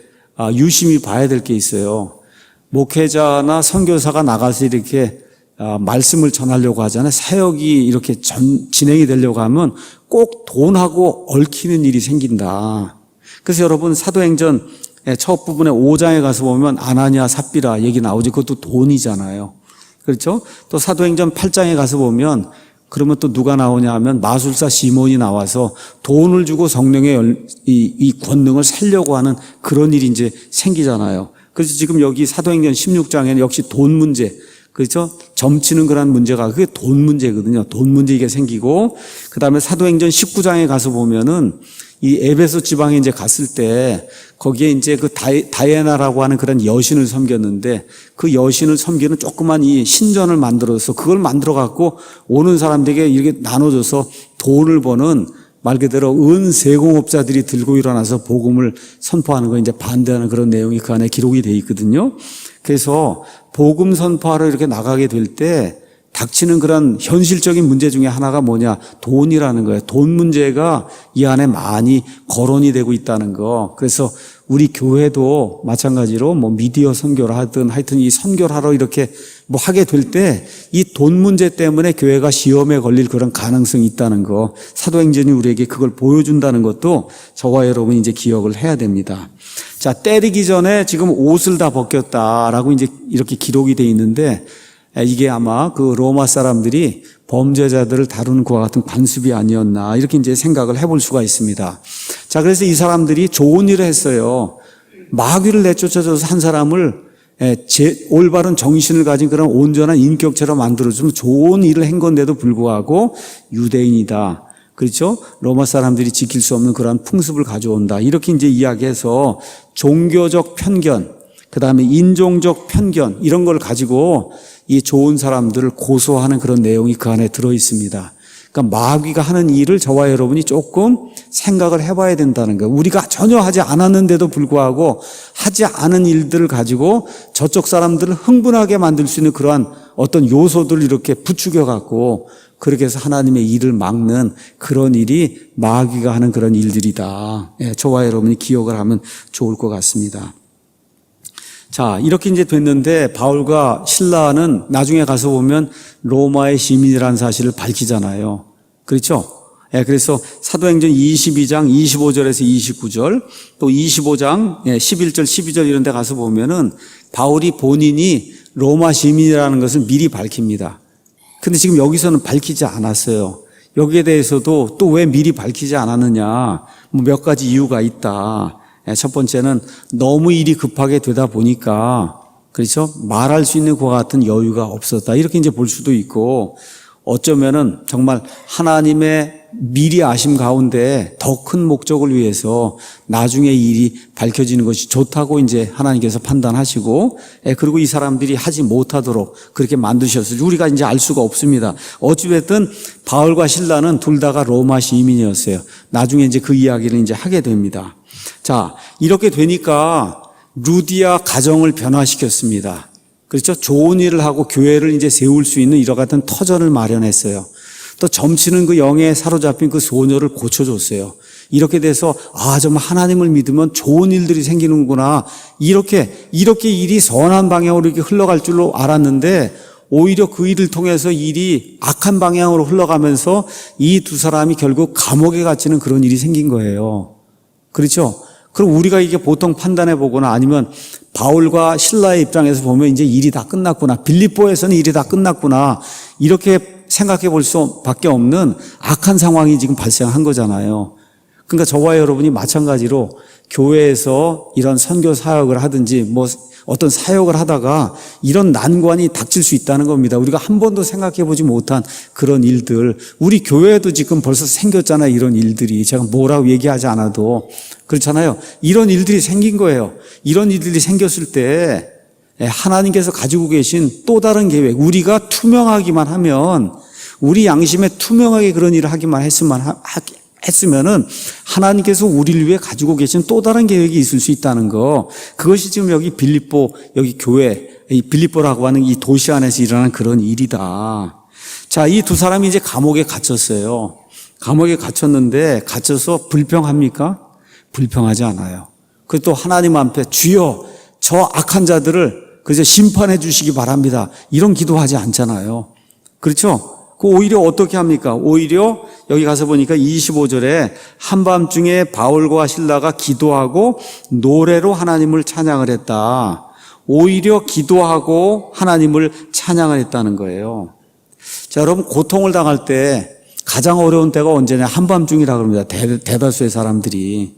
유심히 봐야 될 게 있어요. 목회자나 선교사가 나가서 이렇게 말씀을 전하려고 하잖아요. 사역이 이렇게 진행이 되려고 하면 꼭 돈하고 얽히는 일이 생긴다. 그래서 여러분 사도행전 첫 부분에 5장에 가서 보면 아나니아 삽비라 얘기 나오지. 그것도 돈이잖아요. 그렇죠? 또 사도행전 8장에 가서 보면 그러면 또 누가 나오냐 하면 마술사 시몬이 나와서 돈을 주고 성령의 이 권능을 살려고 하는 그런 일이 이제 생기잖아요. 그래서 지금 여기 사도행전 16장에는 역시 돈 문제, 그렇죠? 점치는 그런 문제가 그게 돈 문제거든요. 돈 문제 이게 생기고, 그 다음에 사도행전 19장에 가서 보면은 이 에베소 지방에 이제 갔을 때 거기에 이제 그 다이애나라고 하는 그런 여신을 섬겼는데 그 여신을 섬기는 조그만 이 신전을 만들어서 그걸 만들어 갖고 오는 사람들에게 이렇게 나눠줘서 돈을 버는 말 그대로 은세공업자들이 들고 일어나서 복음을 선포하는 거 이제 반대하는 그런 내용이 그 안에 기록이 돼 있거든요. 그래서 복음 선포하러 이렇게 나가게 될 때 닥치는 그런 현실적인 문제 중에 하나가 뭐냐? 돈이라는 거예요. 돈 문제가 이 안에 많이 거론이 되고 있다는 거. 그래서 우리 교회도 마찬가지로 뭐 미디어 선교를 하든 하여튼 이 선교를 하러 이렇게 뭐 하게 될 때 이 돈 문제 때문에 교회가 시험에 걸릴 그런 가능성이 있다는 거. 사도행전이 우리에게 그걸 보여준다는 것도 저와 여러분이 이제 기억을 해야 됩니다. 자, 때리기 전에 지금 옷을 다 벗겼다라고 이제 이렇게 기록이 돼 있는데 이게 아마 그 로마 사람들이 범죄자들을 다루는 그와 같은 관습이 아니었나 이렇게 이제 생각을 해볼 수가 있습니다. 자, 그래서 이 사람들이 좋은 일을 했어요. 마귀를 내쫓아줘서 한 사람을 올바른 정신을 가진 그런 온전한 인격체로 만들어주면 좋은 일을 한 건데도 불구하고 유대인이다. 그렇죠? 로마 사람들이 지킬 수 없는 그러한 풍습을 가져온다. 이렇게 이제 이야기해서 종교적 편견, 그 다음에 인종적 편견 이런 걸 가지고 이 좋은 사람들을 고소하는 그런 내용이 그 안에 들어 있습니다. 그러니까 마귀가 하는 일을 저와 여러분이 조금 생각을 해봐야 된다는 거예요. 우리가 전혀 하지 않았는데도 불구하고 하지 않은 일들을 가지고 저쪽 사람들을 흥분하게 만들 수 있는 그러한 어떤 요소들을 이렇게 부추겨 갖고 그렇게 해서 하나님의 일을 막는 그런 일이 마귀가 하는 그런 일들이다. 저와 여러분이 기억을 하면 좋을 것 같습니다. 자, 이렇게 이제 됐는데 바울과 실라는 나중에 가서 보면 로마의 시민이라는 사실을 밝히잖아요. 그렇죠? 그래서 사도행전 22장 25절에서 29절 또 25장 11절 12절 이런 데 가서 보면은 바울이 본인이 로마 시민이라는 것을 미리 밝힙니다. 근데 지금 여기서는 밝히지 않았어요. 여기에 대해서도 또 왜 미리 밝히지 않았느냐, 뭐 몇 가지 이유가 있다. 첫 번째는 너무 일이 급하게 되다 보니까, 그렇죠? 말할 수 있는 그와 같은 여유가 없었다. 이렇게 이제 볼 수도 있고, 어쩌면은 정말 하나님의 미리 아심 가운데 더 큰 목적을 위해서 나중에 일이 밝혀지는 것이 좋다고 이제 하나님께서 판단하시고, 그리고 이 사람들이 하지 못하도록 그렇게 만드셨어요. 우리가 이제 알 수가 없습니다. 어찌됐든 바울과 실라는 둘 다가 로마 시민이었어요. 나중에 이제 그 이야기를 이제 하게 됩니다. 자, 이렇게 되니까 루디아 가정을 변화시켰습니다. 그렇죠? 좋은 일을 하고 교회를 이제 세울 수 있는 이와 같은 터전을 마련했어요. 또 점치는 그 영에 사로잡힌 그 소녀를 고쳐줬어요. 이렇게 돼서 정말 하나님을 믿으면 좋은 일들이 생기는구나. 이렇게 일이 선한 방향으로 이렇게 흘러갈 줄로 알았는데 오히려 그 일을 통해서 일이 악한 방향으로 흘러가면서 이 두 사람이 결국 감옥에 갇히는 그런 일이 생긴 거예요. 그렇죠? 그럼 우리가 이게 보통 판단해 보거나 아니면 바울과 실라의 입장에서 보면 이제 일이 다 끝났구나. 빌립보에서는 일이 다 끝났구나. 이렇게 생각해 볼 수밖에 없는 악한 상황이 지금 발생한 거잖아요. 그러니까 저와 여러분이 마찬가지로 교회에서 이런 선교 사역을 하든지 뭐 어떤 사역을 하다가 이런 난관이 닥칠 수 있다는 겁니다. 우리가 한 번도 생각해 보지 못한 그런 일들, 우리 교회에도 지금 벌써 생겼잖아요. 이런 일들이 제가 뭐라고 얘기하지 않아도 그렇잖아요. 이런 일들이 생긴 거예요. 이런 일들이 생겼을 때 하나님께서 가지고 계신 또 다른 계획, 우리가 투명하기만 하면, 우리 양심에 투명하게 그런 일을 하기만 했으면은 하나님께서 우리를 위해 가지고 계신 또 다른 계획이 있을 수 있다는 거. 그것이 지금 여기 빌립보, 여기 교회, 이 빌립보라고 하는 이 도시 안에서 일어난 그런 일이다. 자, 이 두 사람이 이제 감옥에 갇혔어요. 감옥에 갇혔는데 갇혀서 불평합니까? 불평하지 않아요. 그리고 또 하나님 앞에 주여 저 악한 자들을 그래서 심판해 주시기 바랍니다. 이런 기도하지 않잖아요. 그렇죠? 그 오히려 어떻게 합니까? 오히려 여기 가서 보니까 25절에 한밤중에 바울과 실라가 기도하고 노래로 하나님을 찬양을 했다. 오히려 기도하고 하나님을 찬양을 했다는 거예요. 자, 여러분, 고통을 당할 때 가장 어려운 때가 언제냐? 한밤중이라 그럽니다. 대다수의 사람들이.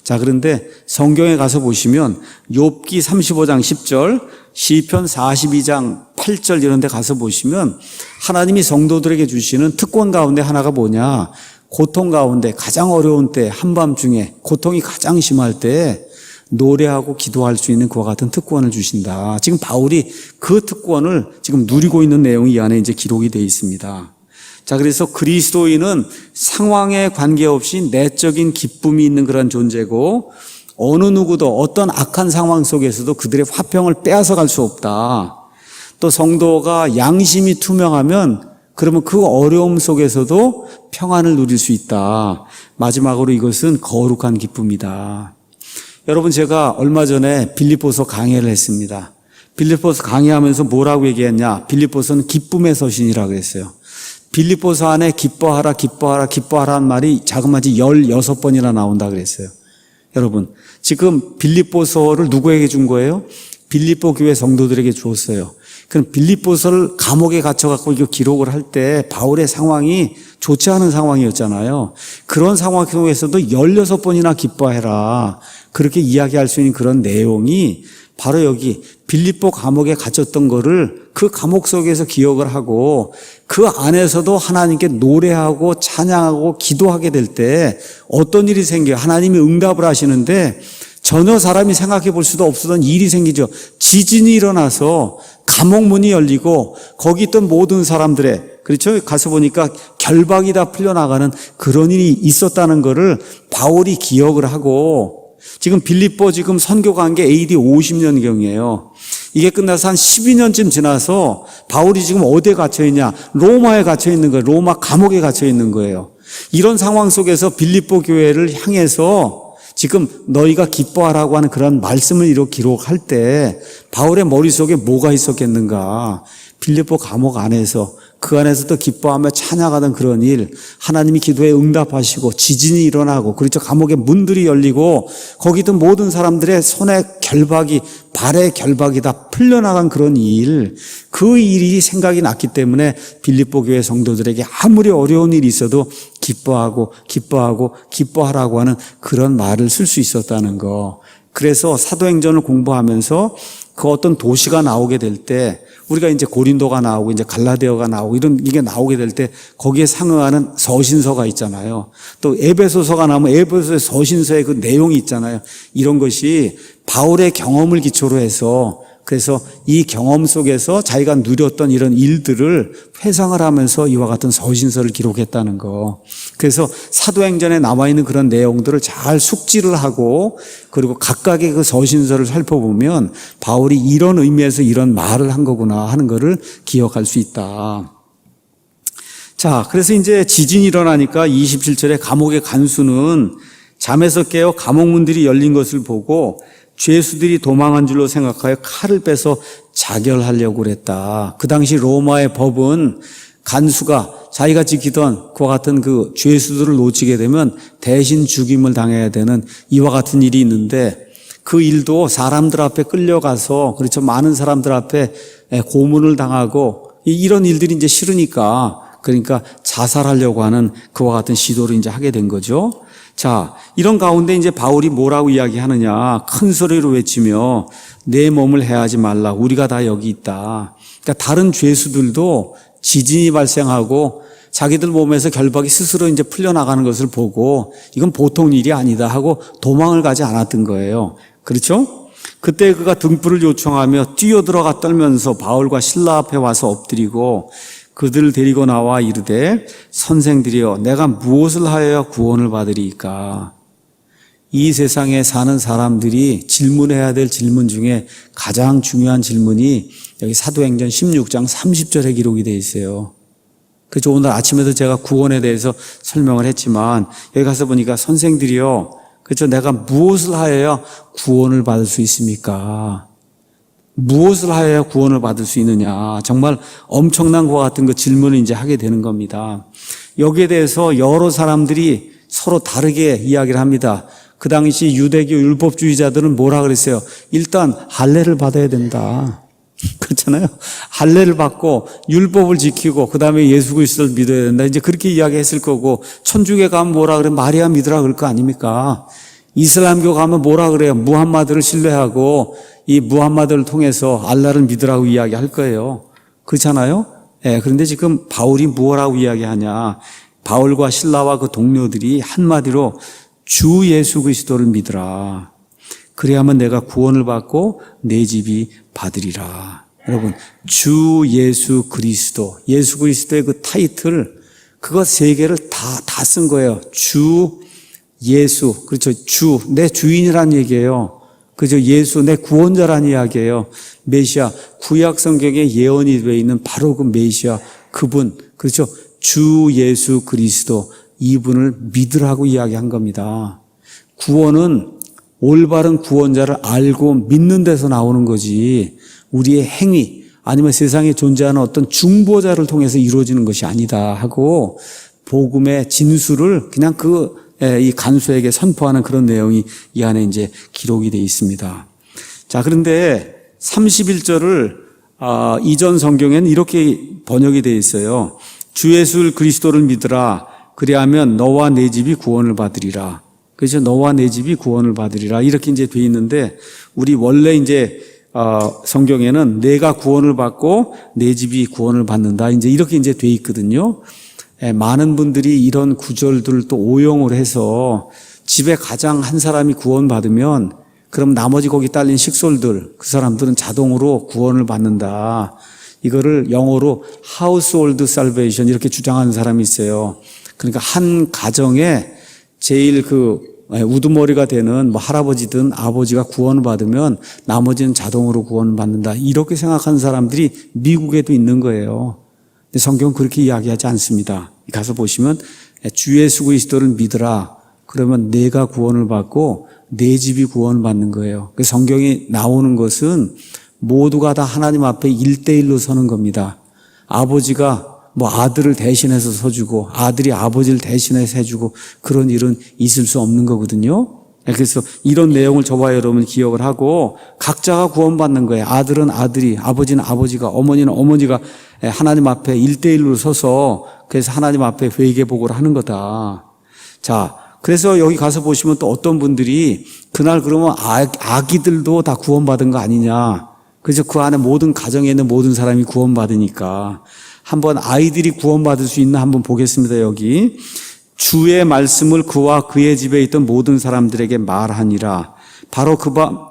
자, 그런데 성경에 가서 보시면 욥기 35장 10절, 시편 42장 8절 이런 데 가서 보시면 하나님이 성도들에게 주시는 특권 가운데 하나가 뭐냐? 고통 가운데 가장 어려운 때, 한밤중에 고통이 가장 심할 때 노래하고 기도할 수 있는 그와 같은 특권을 주신다. 지금 바울이 그 특권을 지금 누리고 있는 내용이 이 안에 이제 기록이 되어 있습니다. 자, 그래서 그리스도인은 상황에 관계없이 내적인 기쁨이 있는 그런 존재고 어느 누구도 어떤 악한 상황 속에서도 그들의 화평을 빼앗아 갈 수 없다. 또 성도가 양심이 투명하면 그러면 그 어려움 속에서도 평안을 누릴 수 있다. 마지막으로 이것은 거룩한 기쁨이다. 여러분, 제가 얼마 전에 빌립보서 강해를 했습니다. 빌립보서 강해하면서 뭐라고 얘기했냐? 빌립보서는 기쁨의 서신이라고 그랬어요. 빌립보서 안에 기뻐하라, 기뻐하라, 기뻐하라는 말이 자그마치 16번이나 나온다 그랬어요. 여러분, 지금 빌립보서를 누구에게 준 거예요? 빌립보 교회 성도들에게 주었어요. 그럼 빌립보서를 감옥에 갇혀갖고 이거 기록을 할 때 바울의 상황이 좋지 않은 상황이었잖아요. 그런 상황 속에서도 16번이나 기뻐해라. 그렇게 이야기할 수 있는 그런 내용이 바로 여기 빌립보 감옥에 갇혔던 거를 그 감옥 속에서 기억을 하고 그 안에서도 하나님께 노래하고 찬양하고 기도하게 될 때 어떤 일이 생겨요? 하나님이 응답을 하시는데 전혀 사람이 생각해 볼 수도 없었던 일이 생기죠. 지진이 일어나서 감옥 문이 열리고 거기 있던 모든 사람들의, 그렇죠? 가서 보니까 결박이 다 풀려나가는 그런 일이 있었다는 거를 바울이 기억을 하고 지금 빌립보 지금 선교가 한 게 AD 50년경이에요. 이게 끝나서 한 12년쯤 지나서 바울이 지금 어디에 갇혀 있냐? 로마에 갇혀 있는 거예요. 로마 감옥에 갇혀 있는 거예요. 이런 상황 속에서 빌립보 교회를 향해서 지금 너희가 기뻐하라고 하는 그런 말씀을 이렇게 기록할 때 바울의 머릿속에 뭐가 있었겠는가? 빌립보 감옥 안에서 그 안에서도 기뻐하며 찬양하던 그런 일, 하나님이 기도에 응답하시고 지진이 일어나고, 그렇죠, 감옥의 문들이 열리고 거기 있던 모든 사람들의 손에 결박이, 발에 결박이 다 풀려나간 그런 일, 그 일이 생각이 났기 때문에 빌립보 교회 성도들에게 아무리 어려운 일이 있어도 기뻐하고 기뻐하고 기뻐하라고 하는 그런 말을 쓸 수 있었다는 거. 그래서 사도행전을 공부하면서 그 어떤 도시가 나오게 될 때 우리가 이제 고린도가 나오고 이제 갈라디아가 나오고 이런 이게 나오게 될 때 거기에 상응하는 서신서가 있잖아요. 또 에베소서가 나오면 에베소의 서신서의 그 내용이 있잖아요. 이런 것이 바울의 경험을 기초로 해서 그래서 이 경험 속에서 자기가 누렸던 이런 일들을 회상을 하면서 이와 같은 서신서를 기록했다는 거. 그래서 사도행전에 나와 있는 그런 내용들을 잘 숙지를 하고 그리고 각각의 그 서신서를 살펴보면 바울이 이런 의미에서 이런 말을 한 거구나 하는 거를 기억할 수 있다. 자, 그래서 이제 지진이 일어나니까 27절에 감옥의 간수는 잠에서 깨어 감옥문들이 열린 것을 보고 죄수들이 도망한 줄로 생각하여 칼을 빼서 자결하려고 그랬다. 그 당시 로마의 법은 간수가 자기가 지키던 그와 같은 그 죄수들을 놓치게 되면 대신 죽임을 당해야 되는 이와 같은 일이 있는데 그 일도 사람들 앞에 끌려가서 그렇죠, 많은 사람들 앞에 고문을 당하고 이런 일들이 이제 싫으니까 그러니까 자살하려고 하는 그와 같은 시도를 이제 하게 된 거죠. 자, 이런 가운데 이제 바울이 뭐라고 이야기하느냐? 큰 소리로 외치며 내 몸을 해하지 말라. 우리가 다 여기 있다. 그러니까 다른 죄수들도 지진이 발생하고 자기들 몸에서 결박이 스스로 이제 풀려나가는 것을 보고 이건 보통 일이 아니다 하고 도망을 가지 않았던 거예요. 그렇죠? 그때 그가 등불을 요청하며 뛰어들어가 떨면서 바울과 실라 앞에 와서 엎드리고 그들을 데리고 나와 이르되 선생들이여 내가 무엇을 하여야 구원을 받으리이까. 이 세상에 사는 사람들이 질문해야 될 질문 중에 가장 중요한 질문이 여기 사도행전 16장 30절에 기록이 되어 있어요. 그래서 오늘 아침에도 제가 구원에 대해서 설명을 했지만 여기 가서 보니까 선생들이여, 그렇죠, 내가 무엇을 하여야 구원을 받을 수 있습니까? 무엇을 하여야 구원을 받을 수 있느냐. 정말 엄청난 것과 같은 그 질문을 이제 하게 되는 겁니다. 여기에 대해서 여러 사람들이 서로 다르게 이야기를 합니다. 그 당시 유대교 율법주의자들은 뭐라 그랬어요? 일단 할례를 받아야 된다. 그렇잖아요. 할례를 받고 율법을 지키고 그다음에 예수 그리스도를 믿어야 된다. 이제 그렇게 이야기했을 거고, 천주교 가면 뭐라 그래? 마리아 믿으라 그럴 거 아닙니까? 이슬람교 가면 뭐라 그래요? 무함마드를 신뢰하고 이 무함마드를 통해서 알라를 믿으라고 이야기할 거예요. 그렇잖아요? 예, 그런데 지금 바울이 뭐라고 이야기하냐? 바울과 실라와 그 동료들이 한마디로 주 예수 그리스도를 믿으라. 그래야만 내가 구원을 받고 내 집이 받으리라. 여러분, 주 예수 그리스도, 예수 그리스도의 그 타이틀, 그거 세 개를 다 쓴 거예요. 주 예수, 그렇죠. 주, 내 주인이란 얘기예요. 그죠. 예수, 내 구원자란 이야기예요. 메시아, 구약 성경에 예언이 되어 있는 바로 그 메시아, 그분, 그렇죠. 주 예수 그리스도, 이분을 믿으라고 이야기한 겁니다. 구원은 올바른 구원자를 알고 믿는 데서 나오는 거지, 우리의 행위 아니면 세상에 존재하는 어떤 중보자를 통해서 이루어지는 것이 아니다 하고, 복음의 진수를 그냥 이 간수에게 선포하는 그런 내용이 이 안에 이제 기록이 되어 있습니다. 자, 그런데 31절을 이전 성경에는 이렇게 번역이 되어 있어요. 주 예수 그리스도를 믿으라. 그리하면 너와 내 집이 구원을 받으리라. 그래서 너와 내 집이 구원을 받으리라. 이렇게 이제 되어 있는데, 우리 원래 이제 성경에는 내가 구원을 받고 내 집이 구원을 받는다. 이제 이렇게 이제 되어 있거든요. 많은 분들이 이런 구절들을 또 오용을 해서 집에 가장 한 사람이 구원받으면 그럼 나머지 거기 딸린 식솔들, 그 사람들은 자동으로 구원을 받는다. 이거를 영어로 household salvation 이렇게 주장하는 사람이 있어요. 그러니까 한 가정에 제일 우두머리가 되는 뭐 할아버지든 아버지가 구원을 받으면 나머지는 자동으로 구원을 받는다. 이렇게 생각하는 사람들이 미국에도 있는 거예요. 근데 성경은 그렇게 이야기하지 않습니다. 가서 보시면 주 예수 그리스도를 믿으라. 그러면 내가 구원을 받고 내 집이 구원을 받는 거예요. 성경에 나오는 것은 모두가 다 하나님 앞에 1대1로 서는 겁니다. 아버지가 뭐 아들을 대신해서 서주고 아들이 아버지를 대신해서 해주고 그런 일은 있을 수 없는 거거든요. 그래서 이런 내용을 저와 여러분 기억을 하고 각자가 구원받는 거예요. 아들은 아들이, 아버지는 아버지가, 어머니는 어머니가 하나님 앞에 1대1로 서서 그래서 하나님 앞에 회개복을 하는 거다. 자, 그래서 여기 가서 보시면 또 어떤 분들이 그날 그러면 아기들도 다 구원받은 거 아니냐. 그래서 그 안에 모든 가정에 있는 모든 사람이 구원받으니까 한번 아이들이 구원받을 수 있나 한번 보겠습니다. 여기 주의 말씀을 그와 그의 집에 있던 모든 사람들에게 말하니라. 바로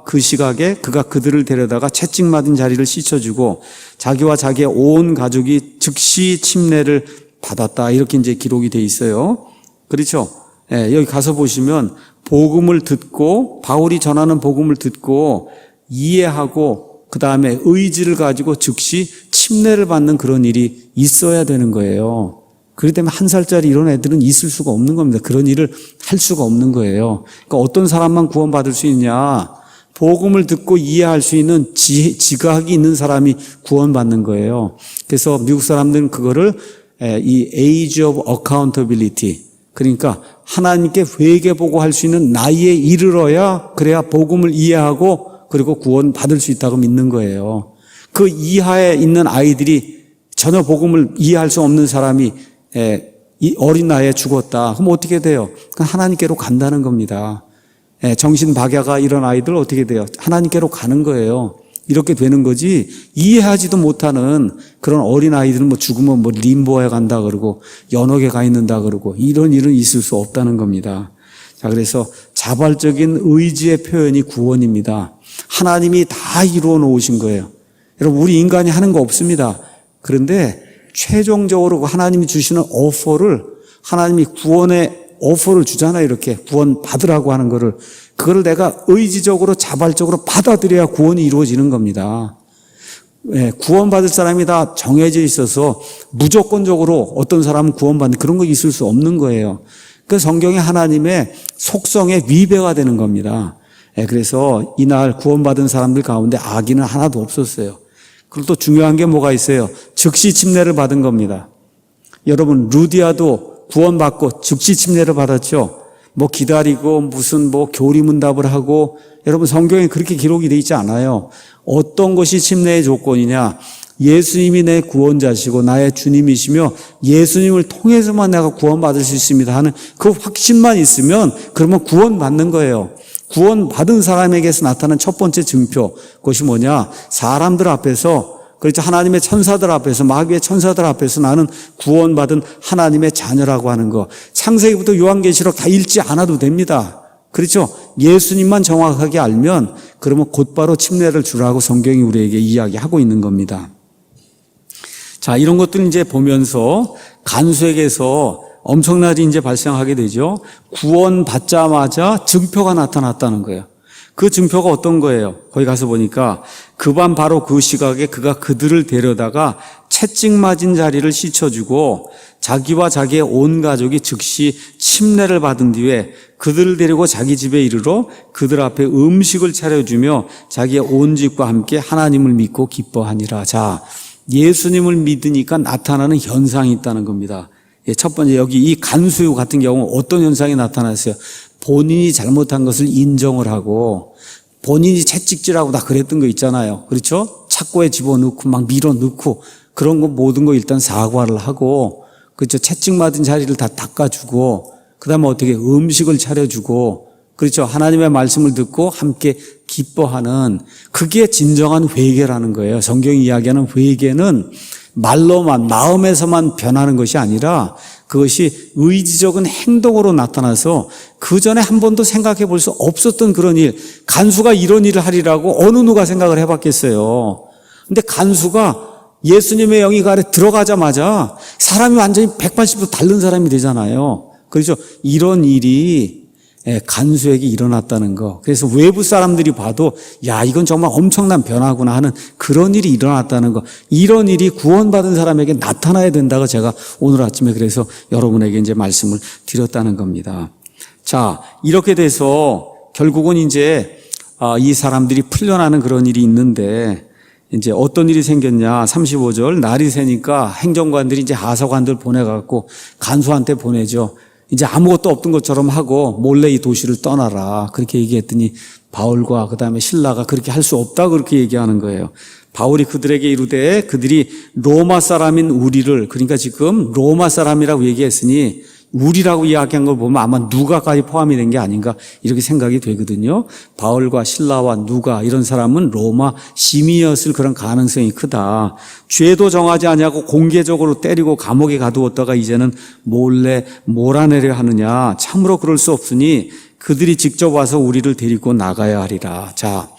그 시각에 그가 그들을 데려다가 채찍맞은 자리를 씻어주고 자기와 자기의 온 가족이 즉시 침례를 받았다. 이렇게 이제 기록이 돼 있어요. 그렇죠? 여기 가서 보시면 복음을 듣고 바울이 전하는 복음을 듣고 이해하고 그 다음에 의지를 가지고 즉시 침례를 받는 그런 일이 있어야 되는 거예요. 그렇기 때문에 1살짜리 이런 애들은 있을 수가 없는 겁니다. 그런 일을 할 수가 없는 거예요. 그러니까 어떤 사람만 구원받을 수 있냐? 복음을 듣고 이해할 수 있는 지각이 있는 사람이 구원받는 거예요. 그래서 미국 사람들은 그거를 이 age of accountability, 그러니까 하나님께 회개보고 할 수 있는 나이에 이르러야 그래야 복음을 이해하고 그리고 구원 받을 수 있다고 믿는 거예요. 그 이하에 있는 아이들이 전혀 복음을 이해할 수 없는 사람이 이 어린 나이에 죽었다. 그럼 어떻게 돼요? 그건 하나님께로 간다는 겁니다. 정신박야가 이런 아이들 어떻게 돼요? 하나님께로 가는 거예요. 이렇게 되는 거지, 이해하지도 못하는 그런 어린 아이들은 뭐 죽으면 뭐 림보에 간다 그러고 연옥에 가 있는다 그러고 이런 일은 있을 수 없다는 겁니다. 자, 그래서 자발적인 의지의 표현이 구원입니다. 하나님이 다 이루어 놓으신 거예요. 여러분, 우리 인간이 하는 거 없습니다. 그런데 최종적으로 하나님이 주시는 오퍼를, 하나님이 구원의 오퍼를 주잖아요. 이렇게 구원 받으라고 하는 거를, 그거를 내가 의지적으로 자발적으로 받아들여야 구원이 이루어지는 겁니다. 구원받을 사람이 다 정해져 있어서 무조건적으로 어떤 사람은 구원받는 그런 거 있을 수 없는 거예요. 그 성경의 하나님의 속성에 위배가 되는 겁니다. 그래서 이날 구원받은 사람들 가운데 악인은 하나도 없었어요. 그리고 또 중요한 게 뭐가 있어요? 즉시 침례를 받은 겁니다. 여러분, 루디아도 구원받고 즉시 침례를 받았죠. 뭐 기다리고 무슨 뭐 교리문답을 하고, 여러분 성경에 그렇게 기록이 되어 있지 않아요. 어떤 것이 침례의 조건이냐? 예수님이 내 구원자시고 나의 주님이시며 예수님을 통해서만 내가 구원받을 수 있습니다 하는 그 확신만 있으면 그러면 구원받는 거예요. 구원받은 사람에게서 나타난 첫 번째 증표, 그것이 뭐냐? 사람들 앞에서, 그렇죠, 하나님의 천사들 앞에서, 마귀의 천사들 앞에서 나는 구원받은 하나님의 자녀라고 하는 거. 창세기부터 요한계시록 다 읽지 않아도 됩니다. 그렇죠? 예수님만 정확하게 알면 그러면 곧바로 침례를 주라고 성경이 우리에게 이야기하고 있는 겁니다. 자, 이런 것들 이제 보면서 간수에게서 엄청난 일이 이제 발생하게 되죠. 구원받자마자 증표가 나타났다는 거예요. 그 증표가 어떤 거예요? 거기 가서 보니까 그 밤 바로 그 시각에 그가 그들을 데려다가 채찍 맞은 자리를 씻어주고 자기와 자기의 온 가족이 즉시 침례를 받은 뒤에 그들을 데리고 자기 집에 이르러 그들 앞에 음식을 차려주며 자기의 온 집과 함께 하나님을 믿고 기뻐하니라. 자, 예수님을 믿으니까 나타나는 현상이 있다는 겁니다. 첫 번째, 여기 이 간수 같은 경우 어떤 현상이 나타났어요? 본인이 잘못한 것을 인정을 하고 본인이 채찍질하고 다 그랬던 거 있잖아요. 그렇죠? 착고에 집어넣고 막 밀어넣고 그런 거 모든 거 일단 사과를 하고, 그렇죠? 채찍 맞은 자리를 다 닦아주고, 그 다음에 어떻게 음식을 차려주고, 그렇죠? 하나님의 말씀을 듣고 함께 기뻐하는, 그게 진정한 회개라는 거예요. 성경이 이야기하는 회개는 말로만, 마음에서만 변하는 것이 아니라 그것이 의지적인 행동으로 나타나서 그 전에 한 번도 생각해 볼 수 없었던 그런 일, 간수가 이런 일을 하리라고 어느 누가 생각을 해봤겠어요. 근데 간수가 예수님의 영이 그 아래 들어가자마자 사람이 완전히 180도 다른 사람이 되잖아요. 그렇죠? 이런 일이 간수에게 일어났다는 거. 그래서 외부 사람들이 봐도 야, 이건 정말 엄청난 변화구나 하는 그런 일이 일어났다는 거. 이런 일이 구원받은 사람에게 나타나야 된다고 제가 오늘 아침에 그래서 여러분에게 이제 말씀을 드렸다는 겁니다. 자, 이렇게 돼서 결국은 이제 이 사람들이 풀려나는 그런 일이 있는데, 이제 어떤 일이 생겼냐? 35절, 날이 새니까 행정관들이 이제 하사관들 보내갖고 간수한테 보내죠. 이제 아무것도 없던 것처럼 하고 몰래 이 도시를 떠나라. 그렇게 얘기했더니 바울과 그 다음에 신라가 그렇게 할 수 없다 그렇게 얘기하는 거예요. 바울이 그들에게 이르되 그들이 로마 사람인 우리를, 그러니까 지금 로마 사람이라고 얘기했으니 우리라고 이야기한 걸 보면 아마 누가까지 포함이 된 게 아닌가 이렇게 생각이 되거든요. 바울과 신라와 누가 이런 사람은 로마 시민이었을 그런 가능성이 크다. 죄도 정하지 아니하고 공개적으로 때리고 감옥에 가두었다가 이제는 몰래 몰아내려 하느냐. 참으로 그럴 수 없으니 그들이 직접 와서 우리를 데리고 나가야 하리라. 자,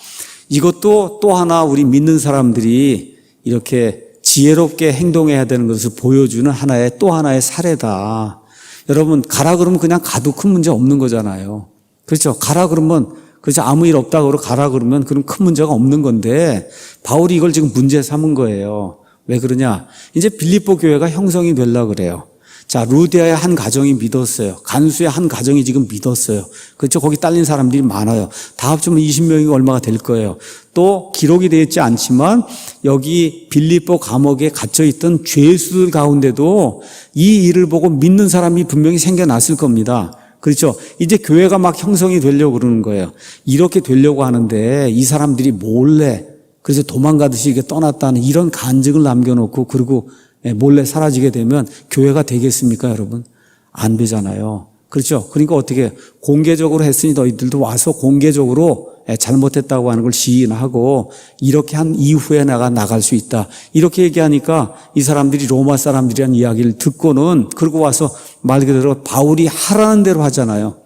이것도 또 하나 우리 믿는 사람들이 이렇게 지혜롭게 행동해야 되는 것을 보여주는 하나의 또 하나의 사례다. 여러분, 가라 그러면 그냥 가도 큰 문제 없는 거잖아요. 그렇죠? 가라 그러면, 그렇죠? 아무 일 없다고 그러고 가라 그러면 그럼 큰 문제가 없는 건데, 바울이 이걸 지금 문제 삼은 거예요. 왜 그러냐? 이제 빌립보 교회가 형성이 되려고 그래요. 자, 루디아의 한 가정이 믿었어요. 간수의 한 가정이 지금 믿었어요. 그렇죠? 거기 딸린 사람들이 많아요. 다 합치면 20명이 얼마가 될 거예요. 또 기록이 되어 있지 않지만 여기 빌립보 감옥에 갇혀있던 죄수들 가운데도 이 일을 보고 믿는 사람이 분명히 생겨났을 겁니다. 그렇죠? 이제 교회가 막 형성이 되려고 그러는 거예요. 이렇게 되려고 하는데 이 사람들이 몰래, 그래서 도망가듯이 이게 떠났다는 이런 간증을 남겨놓고 그리고 몰래 사라지게 되면 교회가 되겠습니까, 여러분? 안 되잖아요. 그렇죠? 그러니까 어떻게 공개적으로 했으니 너희들도 와서 공개적으로 잘못했다고 하는 걸 시인하고 이렇게 한 이후에 내가 나갈 수 있다. 이렇게 얘기하니까 이 사람들이 로마 사람들이라는 이야기를 듣고는 그러고 와서 말 그대로 바울이 하라는 대로 하잖아요.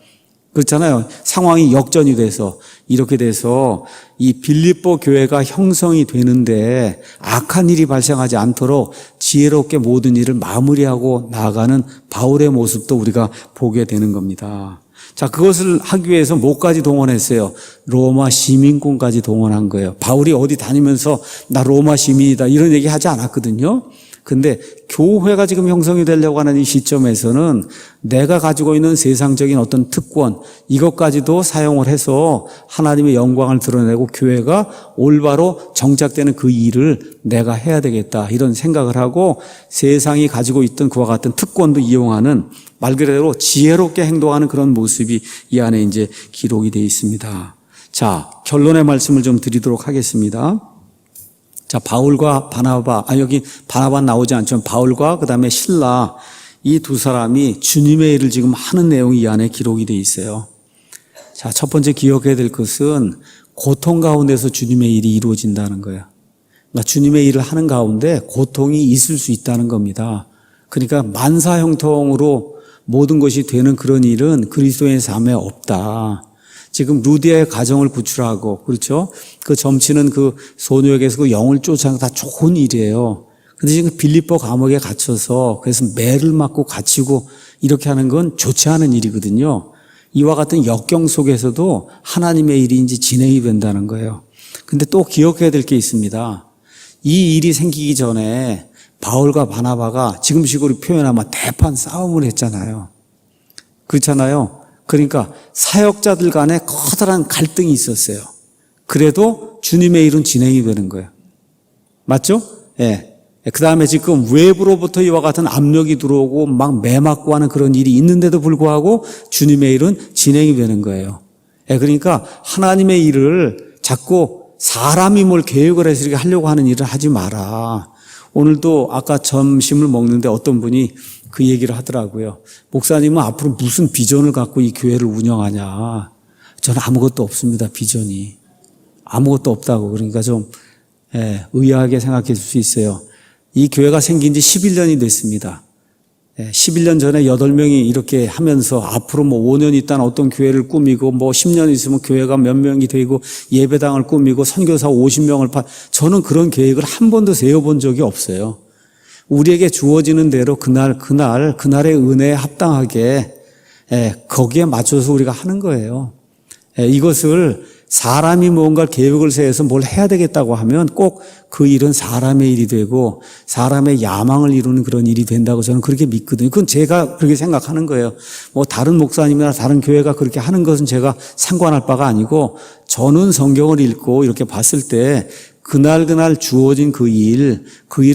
그렇잖아요. 상황이 역전이 돼서 이렇게 돼서 이 빌립보 교회가 형성이 되는데 악한 일이 발생하지 않도록 지혜롭게 모든 일을 마무리하고 나아가는 바울의 모습도 우리가 보게 되는 겁니다. 자, 그것을 하기 위해서 뭐까지 동원했어요? 로마 시민권까지 동원한 거예요. 바울이 어디 다니면서 나 로마 시민이다 이런 얘기 하지 않았거든요. 근데 교회가 지금 형성이 되려고 하는 이 시점에서는 내가 가지고 있는 세상적인 어떤 특권, 이것까지도 사용을 해서 하나님의 영광을 드러내고 교회가 올바로 정착되는 그 일을 내가 해야 되겠다, 이런 생각을 하고 세상이 가지고 있던 그와 같은 특권도 이용하는, 말 그대로 지혜롭게 행동하는 그런 모습이 이 안에 이제 기록이 되어 있습니다. 자, 결론의 말씀을 좀 드리도록 하겠습니다. 자, 바울과 바나바, 여기 바나바 나오지 않지만 바울과 그 다음에 실라, 이 두 사람이 주님의 일을 지금 하는 내용이 이 안에 기록이 되어 있어요. 자, 첫 번째 기억해야 될 것은 고통 가운데서 주님의 일이 이루어진다는 거예요. 그러니까 주님의 일을 하는 가운데 고통이 있을 수 있다는 겁니다. 그러니까 만사형통으로 모든 것이 되는 그런 일은 그리스도의 삶에 없다. 지금 루디아의 가정을 구출하고, 그렇죠? 그 점치는 그 소녀에게서 그 영을 쫓아가는 다 좋은 일이에요. 근데 지금 빌립보 감옥에 갇혀서 그래서 매를 맞고 갇히고 이렇게 하는 건 좋지 않은 일이거든요. 이와 같은 역경 속에서도 하나님의 일이 이제 진행이 된다는 거예요. 근데 또 기억해야 될 게 있습니다. 이 일이 생기기 전에 바울과 바나바가 지금식으로 표현하면 대판 싸움을 했잖아요. 그렇잖아요. 그러니까 사역자들 간에 커다란 갈등이 있었어요. 그래도 주님의 일은 진행이 되는 거예요. 맞죠? 예. 그 다음에 지금 외부로부터 이와 같은 압력이 들어오고 막 매맞고 하는 그런 일이 있는데도 불구하고 주님의 일은 진행이 되는 거예요. 예. 그러니까 하나님의 일을 자꾸 사람이 뭘 계획을 해서 이렇게 하려고 하는 일을 하지 마라. 오늘도 아까 점심을 먹는데 어떤 분이 그 얘기를 하더라고요. 목사님은 앞으로 무슨 비전을 갖고 이 교회를 운영하냐. 저는 아무것도 없습니다. 비전이. 아무것도 없다고. 그러니까 좀 의아하게 생각해 줄 수 있어요. 이 교회가 생긴 지 11년이 됐습니다. 11년 전에 8명이 이렇게 하면서 앞으로 뭐 5년 있다는 어떤 교회를 꾸미고 뭐 10년 있으면 교회가 몇 명이 되고 예배당을 꾸미고 선교사 50명을 저는 그런 계획을 한 번도 세워본 적이 없어요. 우리에게 주어지는 대로 그날의 은혜에 합당하게 거기에 맞춰서 우리가 하는 거예요. 이것을 사람이 뭔가 계획을 세워서 뭘 해야 되겠다고 하면 꼭 그 일은 사람의 일이 되고 사람의 야망을 이루는 그런 일이 된다고 저는 그렇게 믿거든요. 그건 제가 그렇게 생각하는 거예요. 뭐 다른 목사님이나 다른 교회가 그렇게 하는 것은 제가 상관할 바가 아니고 저는 성경을 읽고 이렇게 봤을 때 그날 주어진 그 일을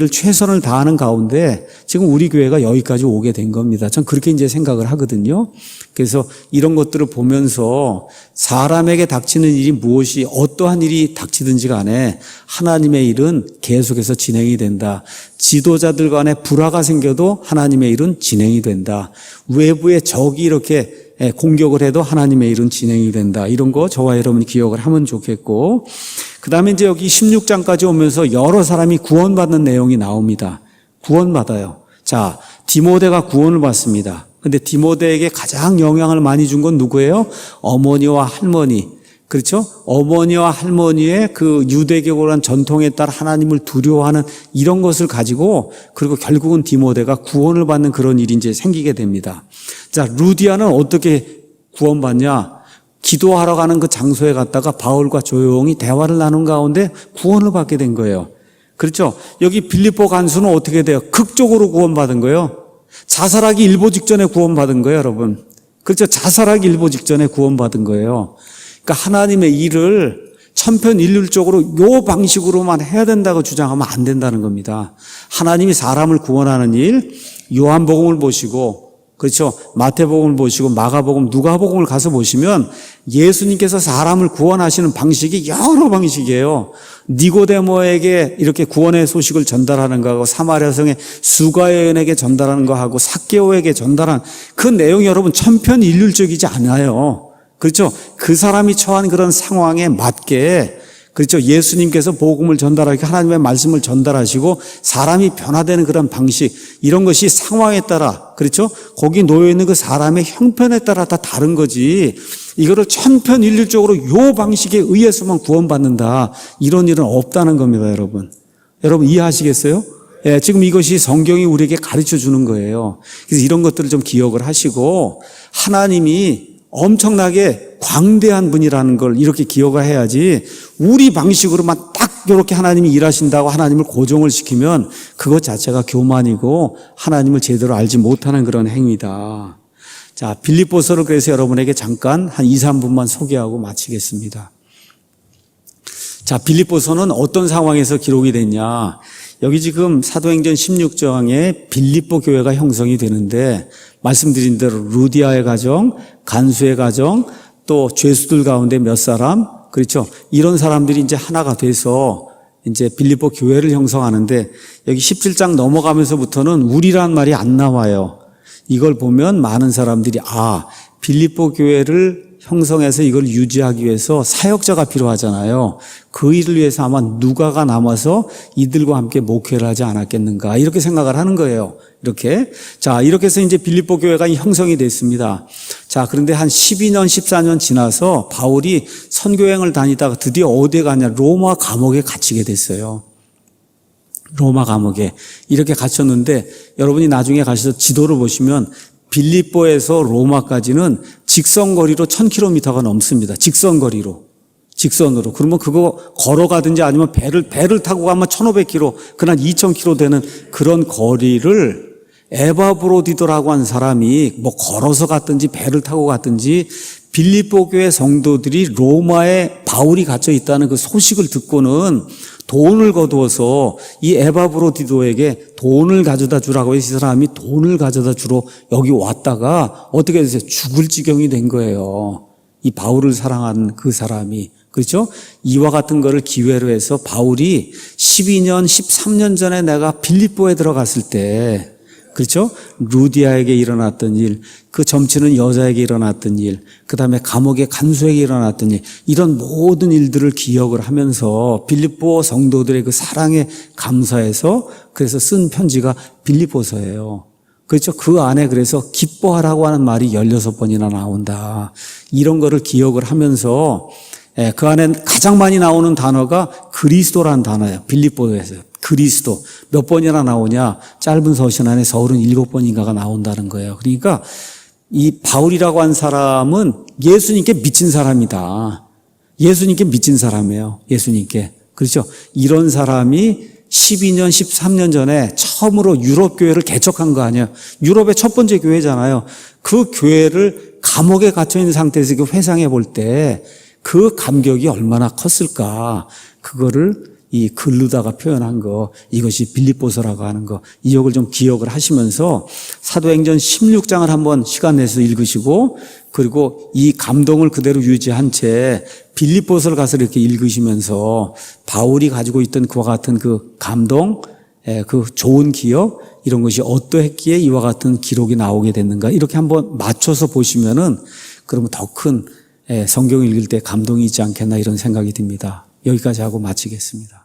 최선을 다하는 가운데 지금 우리 교회가 여기까지 오게 된 겁니다. 전 그렇게 이제 생각을 하거든요. 그래서 이런 것들을 보면서 사람에게 닥치는 일이 무엇이 어떠한 일이 닥치든지 간에 하나님의 일은 계속해서 진행이 된다. 지도자들 간에 불화가 생겨도 하나님의 일은 진행이 된다. 외부의 적이 이렇게 공격을 해도 하나님의 일은 진행이 된다. 이런 거 저와 여러분이 기억을 하면 좋겠고, 그 다음에 이제 여기 16장까지 오면서 여러 사람이 구원받는 내용이 나옵니다. 구원받아요. 자, 디모데가 구원을 받습니다. 근데 디모데에게 가장 영향을 많이 준 건 누구예요? 어머니와 할머니. 그렇죠? 어머니와 할머니의 그 유대교란 전통에 따라 하나님을 두려워하는 이런 것을 가지고, 그리고 결국은 디모데가 구원을 받는 그런 일이 이제 생기게 됩니다. 자, 루디아는 어떻게 구원받냐? 기도하러 가는 그 장소에 갔다가 바울과 조용히 대화를 나눈 가운데 구원을 받게 된 거예요. 그렇죠? 여기 빌립보 간수는 어떻게 돼요? 극적으로 구원받은 거예요. 자살하기 일보 직전에 구원받은 거예요, 여러분. 그렇죠? 자살하기 일보 직전에 구원받은 거예요. 그러니까 하나님의 일을 천편일률적으로 요 방식으로만 해야 된다고 주장하면 안 된다는 겁니다. 하나님이 사람을 구원하는 일, 요한복음을 보시고, 그렇죠? 마태복음을 보시고 마가복음, 누가복음을 가서 보시면 예수님께서 사람을 구원하시는 방식이 여러 방식이에요. 니고데모에게 이렇게 구원의 소식을 전달하는 거하고 사마리아 성의 수가 여인에게 전달하는 거하고 삭개오에게 전달한 그 내용이 여러분 천편일률적이지 않아요. 그렇죠? 그 사람이 처한 그런 상황에 맞게, 그렇죠? 예수님께서 복음을 전달하고 하나님의 말씀을 전달하시고 사람이 변화되는 그런 방식, 이런 것이 상황에 따라, 그렇죠? 거기 놓여있는 그 사람의 형편에 따라 다 다른 거지, 이거를 천편일률적으로 요 방식에 의해서만 구원받는다, 이런 일은 없다는 겁니다, 여러분. 여러분 이해하시겠어요? 예, 지금 이것이 성경이 우리에게 가르쳐 주는 거예요. 그래서 이런 것들을 좀 기억을 하시고, 하나님이 엄청나게 광대한 분이라는 걸 이렇게 기억을 해야지 우리 방식으로만 딱 이렇게 하나님이 일하신다고 하나님을 고정을 시키면 그것 자체가 교만이고 하나님을 제대로 알지 못하는 그런 행위다. 자, 빌립보서를 그래서 여러분에게 잠깐 한 2, 3분만 소개하고 마치겠습니다. 자, 빌립보서는 어떤 상황에서 기록이 됐냐? 여기 지금 사도행전 16장에 빌립보 교회가 형성이 되는데 말씀드린 대로 루디아의 가정, 간수의 가정, 또 죄수들 가운데 몇 사람, 그렇죠? 이런 사람들이 이제 하나가 돼서 이제 빌립보 교회를 형성하는데 여기 17장 넘어가면서부터는 우리란 말이 안 나와요. 이걸 보면 많은 사람들이 빌립보 교회를 형성해서 이걸 유지하기 위해서 사역자가 필요하잖아요. 그 일을 위해서 아마 누가가 남아서 이들과 함께 목회를 하지 않았겠는가 이렇게 생각을 하는 거예요. 이렇게. 자, 이렇게 해서 이제 빌립보 교회가 형성이 됐습니다. 자, 그런데 한 12년, 14년 지나서 바울이 선교행을 다니다가 드디어 어디에 가냐? 로마 감옥에 갇히게 됐어요. 로마 감옥에 이렇게 갇혔는데 여러분이 나중에 가셔서 지도를 보시면 빌립보에서 로마까지는 직선거리로 1000km가 넘습니다. 직선거리로. 직선으로. 그러면 그거 걸어가든지 아니면 배를 타고 가면 1500km, 그날 2000km 되는 그런 거리를 에바브로디도라고 한 사람이 뭐 걸어서 갔든지 배를 타고 갔든지 빌립보 교회 성도들이 로마에 바울이 갇혀 있다는 그 소식을 듣고는 돈을 거두어서 이 에바브로디도에게 돈을 가져다 주라고 해서 이 사람이 돈을 가져다 주러 여기 왔다가 어떻게 됐어요? 죽을 지경이 된 거예요. 이 바울을 사랑하는 그 사람이. 그렇죠? 이와 같은 거를 기회로 해서 바울이 12년, 13년 전에 내가 빌립보에 들어갔을 때 그렇죠? 루디아에게 일어났던 일, 그 점치는 여자에게 일어났던 일, 그 다음에 감옥의 간수에게 일어났던 일, 이런 모든 일들을 기억을 하면서 빌립보 성도들의 그 사랑에 감사해서 그래서 쓴 편지가 빌립보서예요. 그렇죠? 그 안에 그래서 기뻐하라고 하는 말이 16번이나 나온다. 이런 거를 기억을 하면서 그 안에 가장 많이 나오는 단어가 그리스도라는 단어예요. 빌립보에서. 그리스도. 몇 번이나 나오냐? 짧은 서신 안에 37번인가가 나온다는 거예요. 그러니까 이 바울이라고 한 사람은 예수님께 미친 사람이다. 예수님께 미친 사람이에요. 예수님께. 그렇죠? 이런 사람이 12년, 13년 전에 처음으로 유럽 교회를 개척한 거 아니에요. 유럽의 첫 번째 교회잖아요. 그 교회를 감옥에 갇혀 있는 상태에서 회상해 볼 때 그 감격이 얼마나 컸을까. 그거를 이 글루다가 표현한 거, 이것이 빌립보서라고 하는 거, 이 역을 좀 기억을 하시면서 사도행전 16장을 한번 시간 내서 읽으시고, 그리고 이 감동을 그대로 유지한 채 빌립보서를 가서 이렇게 읽으시면서 바울이 가지고 있던 그와 같은 그 감동, 그 좋은 기억, 이런 것이 어떠했기에 이와 같은 기록이 나오게 됐는가, 이렇게 한번 맞춰서 보시면은 그러면 더 큰 성경을 읽을 때 감동이 있지 않겠나 이런 생각이 듭니다. 여기까지 하고 마치겠습니다.